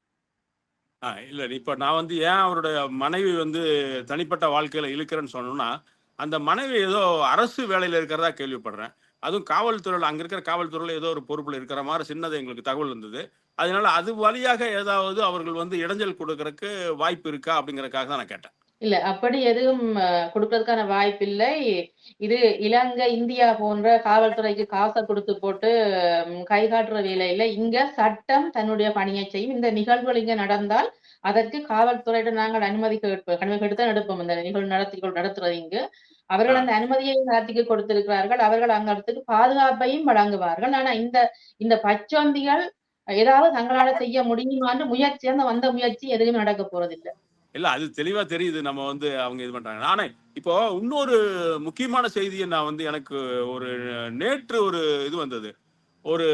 இல்ல இப்ப நான் வந்து ஏன் அவருடைய மனைவி வந்து தனிப்பட்ட வாழ்க்கையில இழுக்கிறேன்னு சொன்னோம்னா, அந்த மனைவி ஏதோ அரசு வேலையில இருக்கிறதா கேள்விப்படுறேன். அதுவும் காவல்துறையில் அங்க இருக்கிற காவல்துறையில ஏதோ ஒரு பொறுப்புல இருக்கிற மாதிரி சின்னது எங்களுக்கு தகவல் இருந்தது. அதனால அது வழியாக ஏதாவது அவர்கள் வந்து இடைஞ்சல் கொடுக்கறதுக்கு வாய்ப்பு இருக்கா அப்படிங்கறதுக்காக தான் நான் கேட்டேன். இல்ல அப்படி எதுவும் கொடுக்கறதுக்கான வாய்ப்பு இல்லை. இது இலங்கை, இந்தியா போன்ற காவல்துறைக்கு காசை கொடுத்து போட்டு கை காட்டுற வேலை இல்லை. இங்க சட்டம் தன்னுடைய பணியை செய்யும். இந்த நிகழ்வுகள் இங்க நடந்தால் அதற்கு காவல்துறையிடம் நாங்கள் அனுமதி கேட்டுத்தான் எடுப்போம். இந்த நிகழ்வு நடத்துறது இங்கு அவர்கள் அந்த அனுமதியை நடத்திக்கு கொடுத்திருக்கிறார்கள். அவர்கள் அங்க இடத்துக்கு பாதுகாப்பையும் வழங்குவார்கள். ஆனா இந்த பச்சோந்திகள் ஏதாவது தங்களால செய்ய முடியுமான்னு முயற்சி வந்த முயற்சி எதுவும் நடக்க போறதில்லை. இல்ல அது தெளிவா தெரியுது. நம்ம வந்து அவங்க இது பண்றாங்க. ஆனா இப்போ இன்னொரு முக்கியமான செய்தியை நான் வந்து எனக்கு ஒரு நேற்று ஒரு இது வந்தது. ஒரு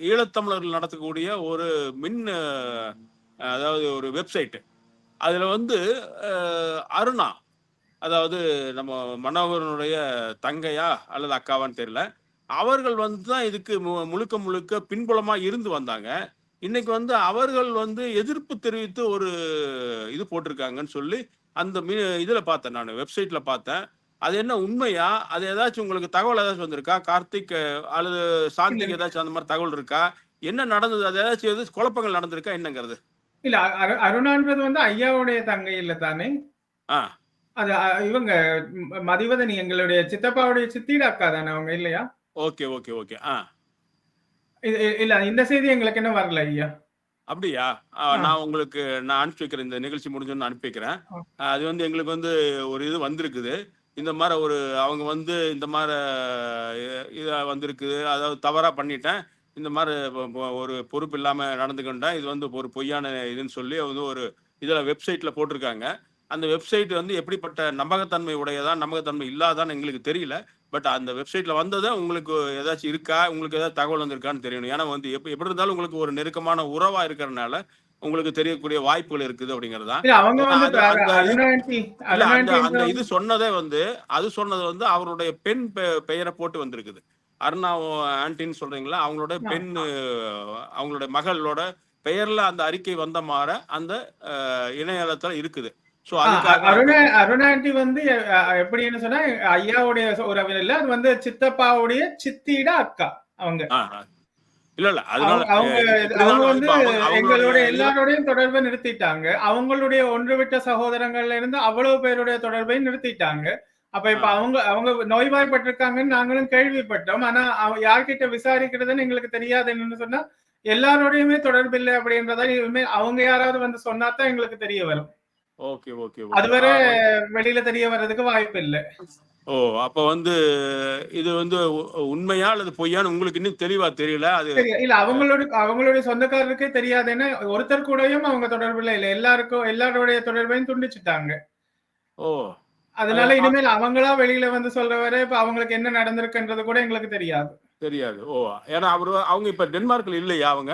ஈழத்தமிழர்கள் நடத்தக்கூடிய ஒரு அதாவது ஒரு வெப்சைட். அதுல வந்து அருணா, அதாவது நம்ம மனோகரனுடைய தங்கையா அல்லது அக்காவான்னு தெரியல, அவர்கள் வந்து தான் இதுக்கு முழுக்க முழுக்க பின்புலமா இருந்து வந்தாங்க. இன்னைக்கு வந்து அவர்கள் வந்து எதிர்ப்பு தெரிவித்து ஒரு இது போட்டிருக்காங்கன்னு சொல்லி அந்த இதுல பார்த்தேன், நான் வெப்சைட்ல பார்த்தேன். அது என்ன உண்மையா? அது ஏதாச்சும் உங்களுக்கு தகவல் ஏதாச்சும் வந்திருக்கா? கார்த்திக் அல்லது சாந்திக்கு ஏதாச்சும் அந்த மாதிரி தகவல் இருக்கா? என்ன நடந்தது? அது ஏதாச்சும் குழப்பங்கள் நடந்திருக்கா என்னங்கிறது? இல்ல அருணான்றது வந்து ஐயாவுடைய தங்கை இல்ல தானே? அது இவங்க மதிவதனி எங்களுடைய சித்தப்பாவுடைய சித்திட அக்கா தானே அவங்க, இல்லையா? Okay okay okay. இல்ல இந்த செய்தி எங்களுக்கு என்ன வரல ஐயா. அப்படியா? நான் உங்களுக்கு அனுப்பி வைக்கிறேன். இந்த நிகழ்ச்சி முடிஞ்சோன்னு அனுப்பி வைக்கிறேன். அது வந்து எங்களுக்கு வந்து ஒரு இது வந்திருக்குது. இந்த மாதிரி ஒரு அவங்க வந்து இந்த மாதிரி இதை வந்திருக்குது, அதாவது தவறா பண்ணிட்டேன், இந்த மாதிரி ஒரு பொறுப்பு இல்லாம நடந்துக்கிட்டேன், இது வந்து ஒரு பொய்யான இதுன்னு சொல்லி வந்து ஒரு இதுல வெப்சைட்ல போட்டிருக்காங்க. அந்த வெப்சைட் வந்து எப்படிப்பட்ட நம்பகத்தன்மை உடையதா நம்பகத்தன்மை இல்லாதான்னு எங்களுக்கு தெரியல. பட் அந்த வெப்சைட்ல வந்ததை உங்களுக்கு ஏதாச்சும் இருக்கா, உங்களுக்கு ஏதாவது தகவல் வந்திருக்கான்னு தெரியணும். ஏன்னா வந்து எப்படி இருந்தாலும் உங்களுக்கு ஒரு நெருக்கமான உறவா இருக்கிறதுனால உங்களுக்கு தெரியக்கூடிய வாய்ப்புகள் இருக்குது அப்படிங்கறதா. அந்த இது சொன்னதே வந்து அது சொன்னது வந்து அவருடைய பெண் பெயரை போட்டு வந்திருக்குது. அருணா ஆண்டின்னு சொல்றீங்களா, அவங்களோட பெண், அவங்களுடைய மகளோட பெயர்ல அந்த அறிக்கை வந்த மாதிரி அந்த இணையதளத்துல இருக்குது. அருணாண்டி வந்து எப்படின்னு சொன்னா ஐயாவுடைய உறவு இல்ல, அது வந்து சித்தப்பாவுடைய சித்திட அக்கா. அவங்க இல்ல அதனால அவங்க வந்து எங்களோட எல்லாரோடையும் தொடர்பை நிறுத்திட்டாங்க. அவங்களுடைய ஒன்று விட்ட சகோதரங்கள்ல இருந்து அவ்வளவு பேருடைய தொடர்பையும் நிறுத்திட்டாங்க. அப்ப இப்ப அவங்க நோய்வாய்ப்பட்டிருக்காங்கன்னு நாங்களும் கேள்விப்பட்டோம். ஆனா யார்கிட்ட விசாரிக்கிறதுன்னு எங்களுக்கு தெரியாது. என்னன்னு சொன்னா எல்லாரோடையுமே தொடர்பு இல்லை அப்படின்றதா அவங்க யாராவது வந்து சொன்னாதான் எங்களுக்கு தெரிய வரும். Okay okay. அதுவரை வெளியில தெரிய வர்றதுக்கு வாய்ப்பு இல்லை. ஓ, அப்ப வந்து இது வந்து உண்மையா அல்லது பொய்யான்னு உங்களுக்கு இன்னும் தெளிவா தெரியல. அது இல்ல அவங்களுடைய சொந்தக்காரருக்கே தெரியாதுன்னு ஒருத்தர் கூடயும் அவங்க தொடர்புல இல்ல. எல்லாருடைய தொடர்பையும் துண்டிச்சுட்டாங்க. ஓ, அதனால இனிமேல் அவங்களா வெளியில வந்து சொல்ற வரை இப்ப அவங்களுக்கு என்ன நடந்திருக்குன்றது கூட எங்களுக்கு தெரியாது. ஓ, ஏன்னா அவங்க இப்ப டென்மார்க்ல இல்லையா? அவங்க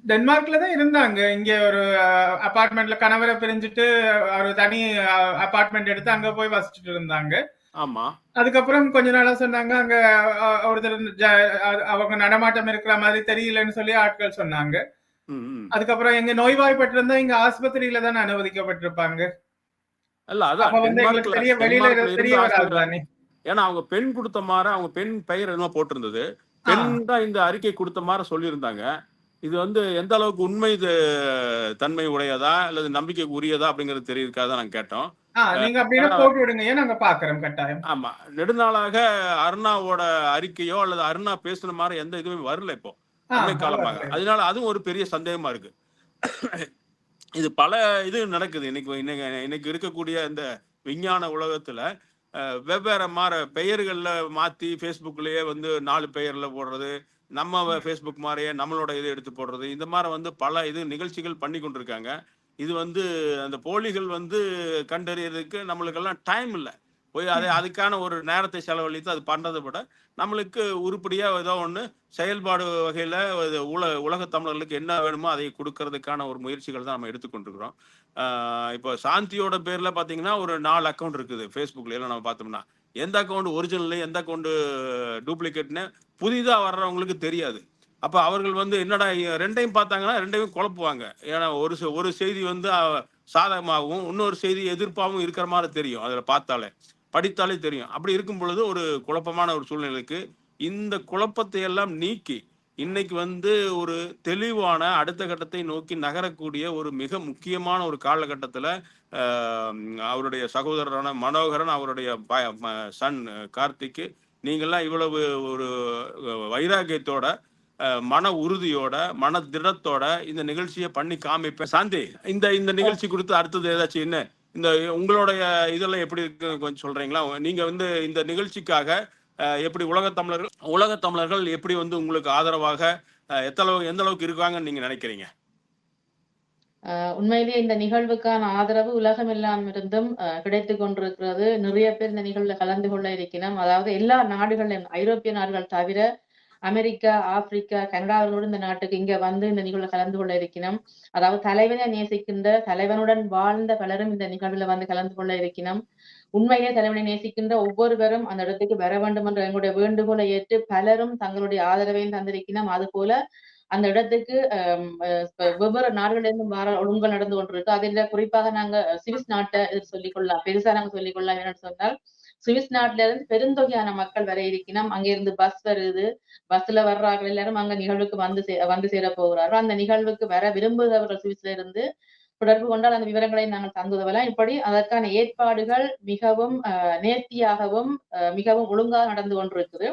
டென்மார்க்ல தான் இருந்தாங்க. இங்க ஒரு அபார்ட்மெண்ட்ல கணவரை பிரிஞ்சுட்டு ஒரு தனி அபார்ட்மெண்ட் எடுத்து அங்க போய் வசிச்சுட்டு இருந்தாங்க. ஆமா. அதுக்கப்புறம் கொஞ்ச நாளா சொன்னாங்க அங்க ஒருத்தர் அவங்க நடமாட்டம் இருக்கிற மாதிரி தெரியலன்னு சொல்லி ஆட்கள் சொன்னாங்க. அதுக்கப்புறம் எங்க நோய்வாய்ப்பட்டிருந்தா இங்க ஆஸ்பத்திரியில தானே அனுமதிக்கப்பட்டிருப்பாங்க. ஏன்னா அவங்க பெண் கொடுத்த மாதிரி அவங்க பெண் பெயர் என்ன போட்டிருந்தது, பெண் தான் இந்த அறிக்கை கொடுத்த மாதிரி சொல்லியிருந்தாங்க. இது வந்து எந்த அளவுக்கு உண்மை தன்மை உடையதா அல்லது நம்பிக்கைக்கு உரியதா அப்படிங்கிறது தெரியிருக்காதான் நாங்க கேட்டோம். நீங்க அப்படியே போட்டு விடுங்க, நாங்க பாக்குறோம் கட்டாயம். ஆமா, நெடுநாளாக அருணாவோட அறிக்கையோ அல்லது அருணா பேசுன மாதிரி எந்த இதுவுமே வரல. இப்போ அண்மை காலமாக. அதனால அதுவும் ஒரு பெரிய சந்தேகமா இருக்கு. இது பல இது நடக்குது. இன்னைக்கு இருக்கக்கூடிய இந்த விஞ்ஞான உலகத்துல வெவ்வேறு பெயர்கள்ல மாத்தி Facebookலயே வந்து 4 பெயர்ல போடுறது, நம்ம Facebook மாதிரியே நம்மளோட இதை எடுத்து போடுறது, இந்த மாதிரி வந்து பல இது நிகழ்ச்சிகள் பண்ணி கொண்டிருக்காங்க. இது வந்து அந்த போலிகள் வந்து கண்டறியறதுக்கு நம்மளுக்கெல்லாம் டைம் இல்ல. போய் அதுக்கான ஒரு நேரத்தை செலவழித்து அது பண்றதை விட நம்மளுக்கு உருப்படியா ஏதோ ஒண்ணு செயல்பாடு வகையில உலக தமிழர்களுக்கு என்ன வேணுமோ அதை கொடுக்கறதுக்கான ஒரு முயற்சிகள் தான் நம்ம எடுத்துக்கொண்டிருக்கிறோம். இப்போ சாந்தியோட பேர்ல பாத்தீங்கன்னா ஒரு 4 அக்கௌண்ட் இருக்குது Facebookல எல்லாம் நம்ம பார்த்தோம்னா. எந்த அக்கௌண்ட் ஒரிஜினல், எந்த அக்கௌண்ட் டூப்ளிகேட்னு புதிதா வர்றவங்களுக்கு தெரியாது. அப்ப அவர்கள் வந்து என்னடா 2யும் பார்த்தாங்கன்னா 2யும் குழப்புவாங்க. ஏன்னா ஒரு செய்தி வந்து சாதகமாகவும் இன்னொரு செய்தி எதிர்ப்பாகவும் இருக்கிற மாதிரி தெரியும். அதுல படித்தாலே தெரியும். அப்படி இருக்கும் பொழுது ஒரு குழப்பமான ஒரு சூழ்நிலைக்கு இந்த குழப்பத்தை எல்லாம் நீக்கி இன்னைக்கு வந்து ஒரு தெளிவான அடுத்த கட்டத்தை நோக்கி நகரக்கூடிய ஒரு மிக முக்கியமான ஒரு காலகட்டத்துல அவருடைய சகோதரரான மனோகரன், அவருடைய சன் கார்த்திக்கு நீங்கள்லாம் இவ்வளவு ஒரு வைராக்கியத்தோட மன உறுதியோட மன திடத்தோட இந்த நிகழ்ச்சியை பண்ணி காமிப்பேன். சாந்தி, இந்த நிகழ்ச்சி குறித்து அடுத்தது ஏதாச்சும் என்ன இந்த உங்களுடைய இதெல்லாம் எப்படி இருக்கு கொஞ்சம் சொல்றீங்களா? நீங்க வந்து இந்த நிகழ்ச்சிக்காக எப்படி உலக தமிழர்கள் எப்படி வந்து உங்களுக்கு ஆதரவாக எந்த அளவுக்கு இருக்காங்கன்னு நீங்க நினைக்கிறீங்க? உண்மையிலேயே இந்த நிகழ்வுக்கான ஆதரவு உலகம் எல்லாம் இருந்தும் கிடைத்துக் கொண்டிருக்கிறது. நிறைய பேர் இந்த நிகழ்வுல கலந்து கொள்ள இருக்கிறோம். அதாவது எல்லா நாடுகளிலும், ஐரோப்பிய நாடுகள் தவிர அமெரிக்கா, ஆப்பிரிக்கா, கனடாவோடு இந்த நாட்டுக்கு இங்க வந்து இந்த நிகழ்வுல கலந்து கொள்ள இருக்கிறோம். அதாவது தலைவனை நேசிக்கின்ற, தலைவனுடன் வாழ்ந்த பலரும் இந்த நிகழ்வுல வந்து கலந்து கொள்ள இருக்கிறோம். உண்மையிலே தலைவனை நேசிக்கின்ற ஒவ்வொருவரும் அந்த இடத்துக்கு வர வேண்டும் என்ற எங்களுடைய வேண்டுகோளை ஏற்று பலரும் தங்களுடைய ஆதரவையும் தந்திருக்கிறோம். அது போல அந்த இடத்துக்கு வெவ்வேறு நாடுகளிலிருந்து ஒழுங்குகள் நடந்து கொண்டிருக்கு. அதில் குறிப்பாக நாங்க சுவிஸ் நாட்டை சொல்லிக்கொள்ளலாம், பெருசா நாங்க சொல்லிக்கொள்ளலாம். என்னன்னு சொன்னால், சுவிஸ் நாட்டுல இருந்து பெருந்தொகையான மக்கள் வர இருக்கணும். அங்க இருந்து பஸ் வருது. பஸ்ல வர்றார்கள் எல்லாரும் அங்க நிகழ்வுக்கு வந்து சேர போகிறார்கள். அந்த நிகழ்வுக்கு வர விரும்புகிறவர்கள் சுவிஸ்ல இருந்து தொடர்பு கொண்டால் அந்த விவரங்களை நாங்கள் தந்துதவலாம். இப்படி அதற்கான ஏற்பாடுகள் மிகவும் நேர்த்தியாகவும் மிகவும் ஒழுங்காக நடந்து கொண்டிருக்குது.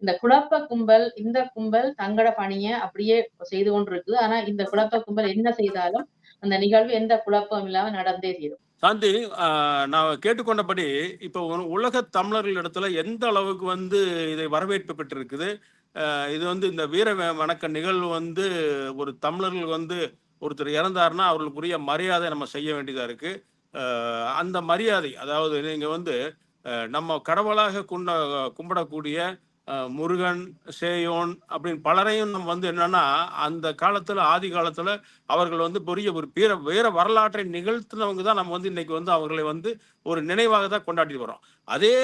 இந்த கும்பல் தங்கட பணியை அப்படியே செய்து கொண்டிருக்கு. ஆனா இந்த குழப்ப கும்பல் என்ன செய்தாலும் அந்த நிகழ்வு எந்த குழப்பம் இல்லாம நடந்தே தீரும். சாந்தி, நான் கேட்டுக்கொண்டபடி இப்ப உலக தமிழர்கள் இடத்துல எந்த அளவுக்கு வந்து இதை வரவேற்பு பெற்றிருக்குது? இது வந்து இந்த வீர வணக்க நிகழ்வு வந்து ஒரு தமிழர்கள் வந்து ஒருத்தர் இறந்தாருன்னா அவர்களுக்குரிய மரியாதை நம்ம செய்ய வேண்டியதா இருக்கு. அந்த மரியாதை, அதாவது நீங்க வந்து நம்ம கடவுளாக கும்பிடக்கூடிய முருகன், சேயோன் அப்படின்னு பலரையும் நம்ம வந்து என்னன்னா அந்த காலத்துல ஆதி காலத்துல அவர்கள் வந்து பெரிய ஒரு வீர வரலாற்றை நிகழ்த்தினவங்க தான் நம்ம வந்து இன்னைக்கு வந்து அவர்களை வந்து ஒரு நினைவாக தான் கொண்டாடி வரோம். அதே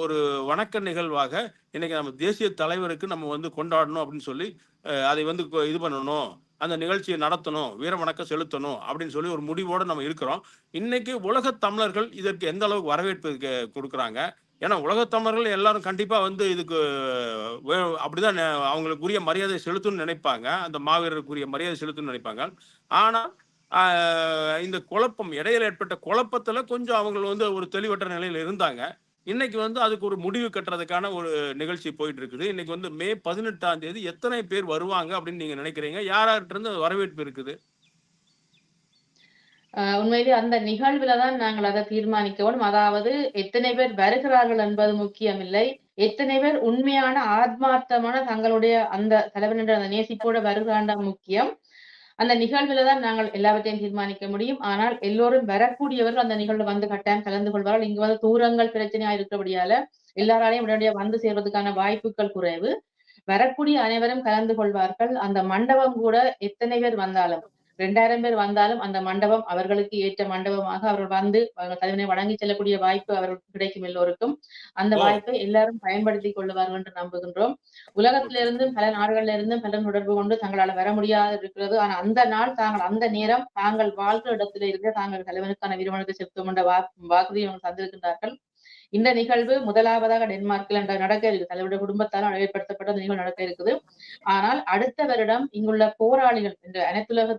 ஒரு வணக்க நிகழ்வாக இன்னைக்கு நம்ம தேசிய தலைவருக்கு நம்ம வந்து கொண்டாடணும் அப்படின்னு சொல்லி அதை வந்து இது பண்ணணும், அந்த நிகழ்ச்சியை நடத்தணும், வீர வணக்கம் செலுத்தணும் அப்படின்னு சொல்லி ஒரு முடிவோடு நம்ம இருக்கிறோம். இன்னைக்கு உலக தமிழர்கள் இதற்கு எந்த அளவுக்கு வரவேற்பு கொடுக்குறாங்க? ஏன்னா உலக தமிழர்கள் எல்லாரும் கண்டிப்பா வந்து இதுக்கு அப்படிதான் அவங்களுக்குரிய மரியாதை செலுத்தணும்னு நினைப்பாங்க, அந்த மாவீரருக்குரிய மரியாதை செலுத்தணும்னு நினைப்பாங்க. ஆனா இந்த குழப்பம் இடையில ஏற்பட்ட குழப்பத்துல கொஞ்சம் அவங்க வந்து ஒரு தெளிவற்ற நிலையில இருந்தாங்க. இன்னைக்கு வந்து அதுக்கு ஒரு முடிவு கட்டுறதுக்கான ஒரு நிகழ்ச்சி போயிட்டு இருக்குது. இன்னைக்கு வந்து மே 18ஆம் தேதி எத்தனை பேர் வருவாங்க அப்படின்னு நீங்க நினைக்கிறீங்க? யார்கிட்ட இருந்து வரவேற்பு இருக்குது? உண்மையிலே அந்த நிகழ்வுலதான் நாங்கள் அதை தீர்மானிக்கவும். அதாவது எத்தனை பேர் வருகிறார்கள் என்பது முக்கியமில்லை. எத்தனை பேர் உண்மையான ஆத்மார்த்தமான தங்களுடைய அந்த தலைவன் என்ற அந்த நேசிப்போட வருகிறாண்டா முக்கியம். அந்த நிகழ்வுலதான் நாங்கள் எல்லாவற்றையும் தீர்மானிக்க முடியும். ஆனால் எல்லோரும் வரக்கூடியவர்கள் அந்த நிகழ்வு வந்து கட்டாயம் கலந்து கொள்வார்கள். இங்கு வந்து தூரங்கள் பிரச்சனையா இருக்கிறபடியால எல்லாராலையும் உடனடியாக வந்து சேர்வதற்கான வாய்ப்புகள் குறைவு. வரக்கூடிய அனைவரும் கலந்து கொள்வார்கள். அந்த மண்டபம் கூட எத்தனை பேர் வந்தாலும் 2000 பேர் வந்தாலும் அந்த மண்டபம் அவர்களுக்கு ஏற்ற மண்டபமாக அவர்கள் வந்து தலைவனை வழங்கி செல்லக்கூடிய வாய்ப்பு அவர்களுக்கு கிடைக்கும். எல்லோருக்கும் அந்த வாய்ப்பை எல்லாரும் பயன்படுத்திக் கொள்ளுவார்கள் என்று நம்புகின்றோம். உலகத்திலிருந்தும் பல நாடுகளில் இருந்தும் பலர் தொடர்பு கொண்டு தங்களால் வர முடியாது இருக்கிறது. ஆனா அந்த நாள் அந்த நேரம் தாங்கள் வாழ்கிற இடத்துல இருக்க தாங்கள் தலைவனுக்கான வீரவணக்கத்தை செலுத்தும் என்ற வாக்குறுதியை தந்திருக்கின்றார்கள். இந்த நிகழ்வு முதலாவதாக டென்மார்க்கில் நடக்க இருக்கு. தலைவருடைய குடும்பத்தால் ஏற்படுத்தப்பட்ட நிகழ்வு நடக்க இருக்குது. ஆனால் அடுத்த வருடம் இங்குள்ள போராளிகள், இந்த அனைத்துலக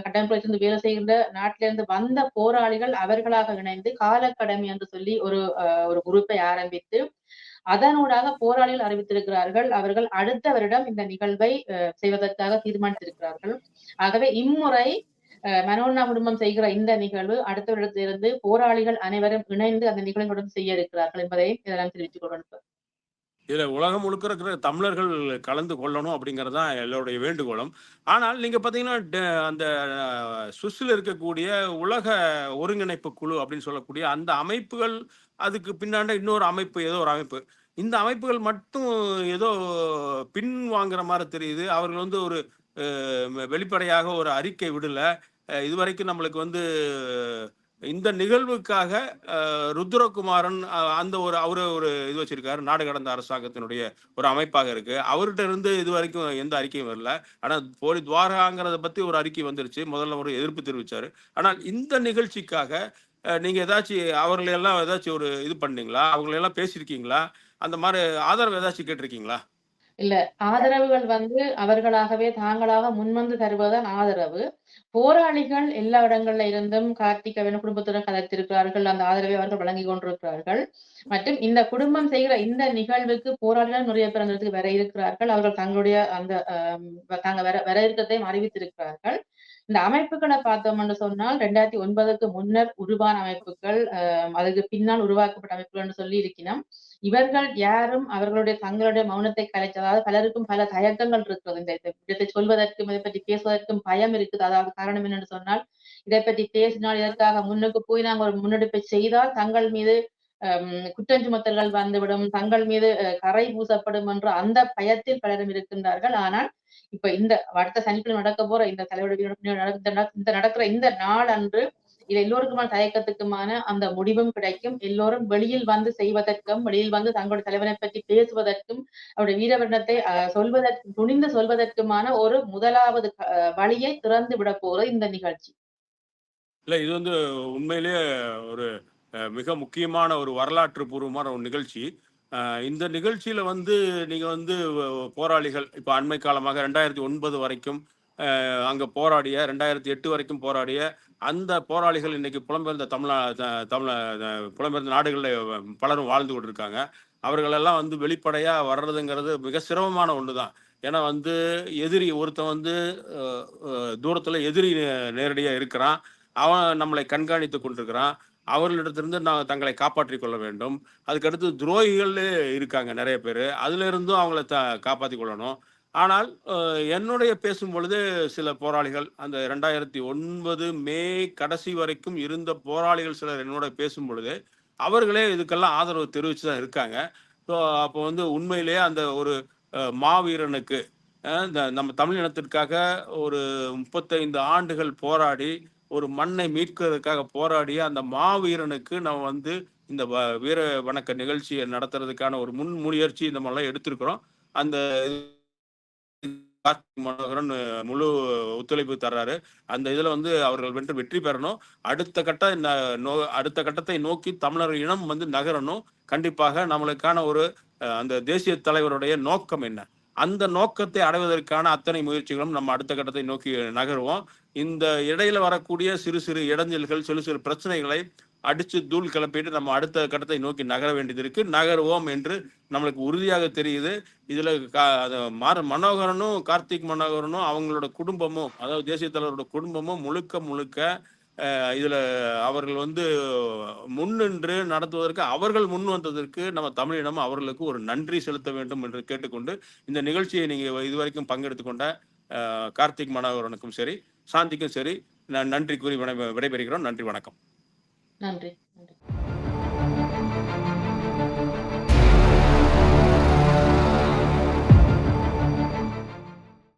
கட்டமைப்பிலிருந்து வேலை செய்கின்ற நாட்டிலிருந்து வந்த போராளிகள் அவர்களாக இணைந்து காலக்கடமை என்று சொல்லி ஒரு குரூப்பை ஆரம்பித்து அதனூடாக போராளிகள் அறிவித்திருக்கிறார்கள். அவர்கள் அடுத்த வருடம் இந்த நிகழ்வை செய்வதற்காக தீர்மானித்திருக்கிறார்கள். ஆகவே இம்முறை மனோண்ணா குடும்பம் செய்கிற இந்த நிகழ்வு அடுத்த வருடத்திலிருந்து போராளிகள் அனைவரும் இணைந்து அந்த நிகழ்வுடன் செய்ய இருக்கிறார்கள் என்பதையும் இதெல்லாம் தெரிவித்துக் கொள்ளணும். இதுல உலகம் முழுக்க இருக்கிற தமிழர்கள் கலந்து கொள்ளணும் அப்படிங்கிறது தான் எல்லோருடைய வேண்டுகோளும். ஆனால் நீங்க பாத்தீங்கன்னா அந்த சுவிஸ்ல இருக்கக்கூடிய உலக ஒருங்கிணைப்பு குழு அப்படின்னு சொல்லக்கூடிய அந்த அமைப்புகள், அதுக்கு பின்னாண்ட இன்னொரு அமைப்பு, ஏதோ ஒரு அமைப்பு, இந்த அமைப்புகள் மட்டும் ஏதோ பின் வாங்குற மாதிரி தெரியுது. அவர்கள் வந்து ஒரு வெளிப்படையாக ஒரு அறிக்கை விடல. இதுவரைக்கும் நம்மளுக்கு வந்து இந்த நிகழ்வுக்காக ருத்ரகுமாரன் அந்த அவரு ஒரு இது வச்சிருக்காரு, நாடு கடந்த அரசாங்கத்தினுடைய ஒரு அமைப்பாக இருக்கு. அவர்கிட்ட இருந்து இது வரைக்கும் எந்த அறிக்கையும் வரல. ஆனா போலி துவாரகாங்கிறத பத்தி ஒரு அறிக்கை வந்துருச்சு. முதல்ல ஒரு எதிர்ப்பு தெரிவிச்சாரு. ஆனால் இந்த நிகழ்ச்சிக்காக நீங்க ஏதாச்சும் அவர்களெல்லாம் ஏதாச்சும் ஒரு இது பண்ணீங்களா? அவங்களெல்லாம் பேசியிருக்கீங்களா? அந்த மாதிரி ஆதரவு ஏதாச்சும் கேட்டிருக்கீங்களா? இல்ல, ஆதரவுகள் வந்து அவர்களாகவே தாங்களாக முன்வந்து தருவதுதான் ஆதரவு. போராளிகள் எல்லா இடங்கள்ல இருந்தும் கார்த்திகேயன் குடும்பத்துடன் கதைத்திருக்கிறார்கள். அந்த ஆதரவை அவர்கள் வழங்கிக் கொண்டிருக்கிறார்கள். மற்றும் இந்த குடும்பம் செய்கிற இந்த நிகழ்வுக்கு போராளிகள் நிறைய பேர் அந்த இடத்துக்கு வர இருக்கிறார்கள். அவர்கள் தங்களுடைய அந்த தாங்க வர இருக்கிறதையும் அறிவித்திருக்கிறார்கள். இந்த அமைப்புகளை பார்த்தோம்னு சொன்னால் 2009க்கு முன்னர் உருவான அமைப்புகள், அதுக்கு பின்னால் உருவாக்கப்பட்ட அமைப்புகள் என்று சொல்லி இருக்கணும். இவர்கள் யாரும் அவர்களுடைய தங்களுடைய மௌனத்தை கலைத்ததாவது பலருக்கும் பல தயக்கங்கள் இருக்கிறது. இந்த இதை சொல்வதற்கும் இதை பற்றி பேசுவதற்கும் பயம் இருக்குது. அதாவது காரணம் என்னன்னு சொன்னால், இதை பற்றி பேசினால் இதற்காக முன்னுக்கு போய் நாங்கள் ஒரு முன்னெடுப்பை செய்தால் தங்கள் மீது குற்றஞ்சுமத்தல்கள் வந்துவிடும், தங்கள் மீது கரை பூசப்படும் என்ற அந்த பயத்தில் பலரும் இருக்கின்றார்கள். ஆனால் இப்ப இந்த அடுத்த சனிக்கிழமை நடக்க போற இந்த நடக்கிற இந்த நாள் அன்று இது எல்லோருக்குமான தயக்கத்துக்குமான அந்த முடிவும் கிடைக்கும். எல்லோரும் வெளியில் வந்து செய்வதற்கும், வெளியில் வந்து தங்களுடைய தலைவனை பற்றி பேசுவதற்கும், அவருடைய வீரவர்ணத்தை துணிந்து சொல்வதற்குமான ஒரு முதலாவது வழியை திறந்து விட போறது இந்த நிகழ்ச்சி. இல்ல, இது வந்து உண்மையிலேயே ஒரு மிக முக்கியமான ஒரு வரலாற்று பூர்வமான ஒரு நிகழ்ச்சி. இந்த நிகழ்ச்சியில வந்து நீங்க வந்து போராளிகள் இப்ப அண்மை காலமாக 2009 வரைக்கும் அங்க போராடிய, 2008 வரைக்கும் போராடிய அந்த போராளிகள் இன்னைக்கு புலம்பெயர்ந்த புலம்பெயர்ந்த நாடுகளில் பலரும் வாழ்ந்து கொண்டிருக்காங்க. அவர்களெல்லாம் வந்து வெளிப்படையா வர்றதுங்கிறது மிக சிரமமான ஒண்ணுதான். ஏன்னா வந்து எதிரி ஒருத்தன் வந்து தூரத்துல எதிரி நேரடியா இருக்கிறான். அவன் நம்மளை கண்காணித்து கொண்டிருக்கிறான். அவர்களிடத்திலிருந்து நாங்கள் தங்களை காப்பாற்றிக் கொள்ள வேண்டும். அதுக்கடுத்து துரோகிகளே இருக்காங்க நிறைய பேர். அதுல இருந்தும் அவங்கள காப்பாற்றிக் கொள்ளணும். ஆனால் என்னுடைய பேசும் பொழுது சில போராளிகள் அந்த 2009 மே கடைசி வரைக்கும் இருந்த போராளிகள் சிலர் என்னோட பேசும் பொழுது அவர்களே இதுக்கெல்லாம் ஆதரவு தெரிவித்து தான் இருக்காங்க. ஸோ அப்போ வந்து உண்மையிலேயே அந்த ஒரு மாவீரனுக்கு நம்ம தமிழ் இனத்திற்காக ஒரு 35 ஆண்டுகள் போராடி ஒரு மண்ணை மீட்கிறதுக்காக போராடிய அந்த மாவீரனுக்கு நம்ம வந்து இந்த வீர வணக்க நிகழ்ச்சியை நடத்துறதுக்கான ஒரு முன்முயற்சி இந்த மாதிரிலாம் எடுத்திருக்கிறோம். அந்த கார்த்திக் மனோகரன் முழு ஒத்துழைப்பு தர்றாரு. அந்த இதுல வந்து அவர்கள் வெற்றி பெறணும். அடுத்த கட்டத்தை நோக்கி தமிழர் இனம் வந்து நகரணும். கண்டிப்பாக நம்மளுக்கான ஒரு அந்த தேசிய தலைவருடைய நோக்கம் என்ன, அந்த நோக்கத்தை அடைவதற்கான அத்தனை முயற்சிகளும் நம்ம அடுத்த கட்டத்தை நோக்கி நகருவோம். இந்த இடையில வரக்கூடிய சிறு சிறு இடைஞ்சல்கள், சிறு சிறு பிரச்சனைகளை அடிச்சு தூள் கிளப்பிட்டு நம்ம அடுத்த கட்டத்தை நோக்கி நகர வேண்டியது இருக்கு. நகருவோம் என்று நம்மளுக்கு உறுதியாக தெரியுது. இதுல மனோகரனும் கார்த்திக் மனோகரனும் அவங்களோட குடும்பமும், அதாவது தேசிய தலைவரோட குடும்பமும் முழுக்க இதுல அவர்கள் வந்து முன்னின்று நடத்துவதற்கு, அவர்கள் முன் வந்ததற்கு நம்ம தமிழினம் அவர்களுக்கு ஒரு நன்றி செலுத்த வேண்டும் என்று கேட்டுக்கொண்டு, இந்த நிகழ்ச்சியை நீங்க இதுவரைக்கும் பங்கெடுத்துக்கொண்ட கார்த்திக் மனோகரனுக்கும் சரி, சாந்திக்கும் சரி, நன்றி கூறி விடைபெறுகிறோம். நன்றி, வணக்கம். நன்றி.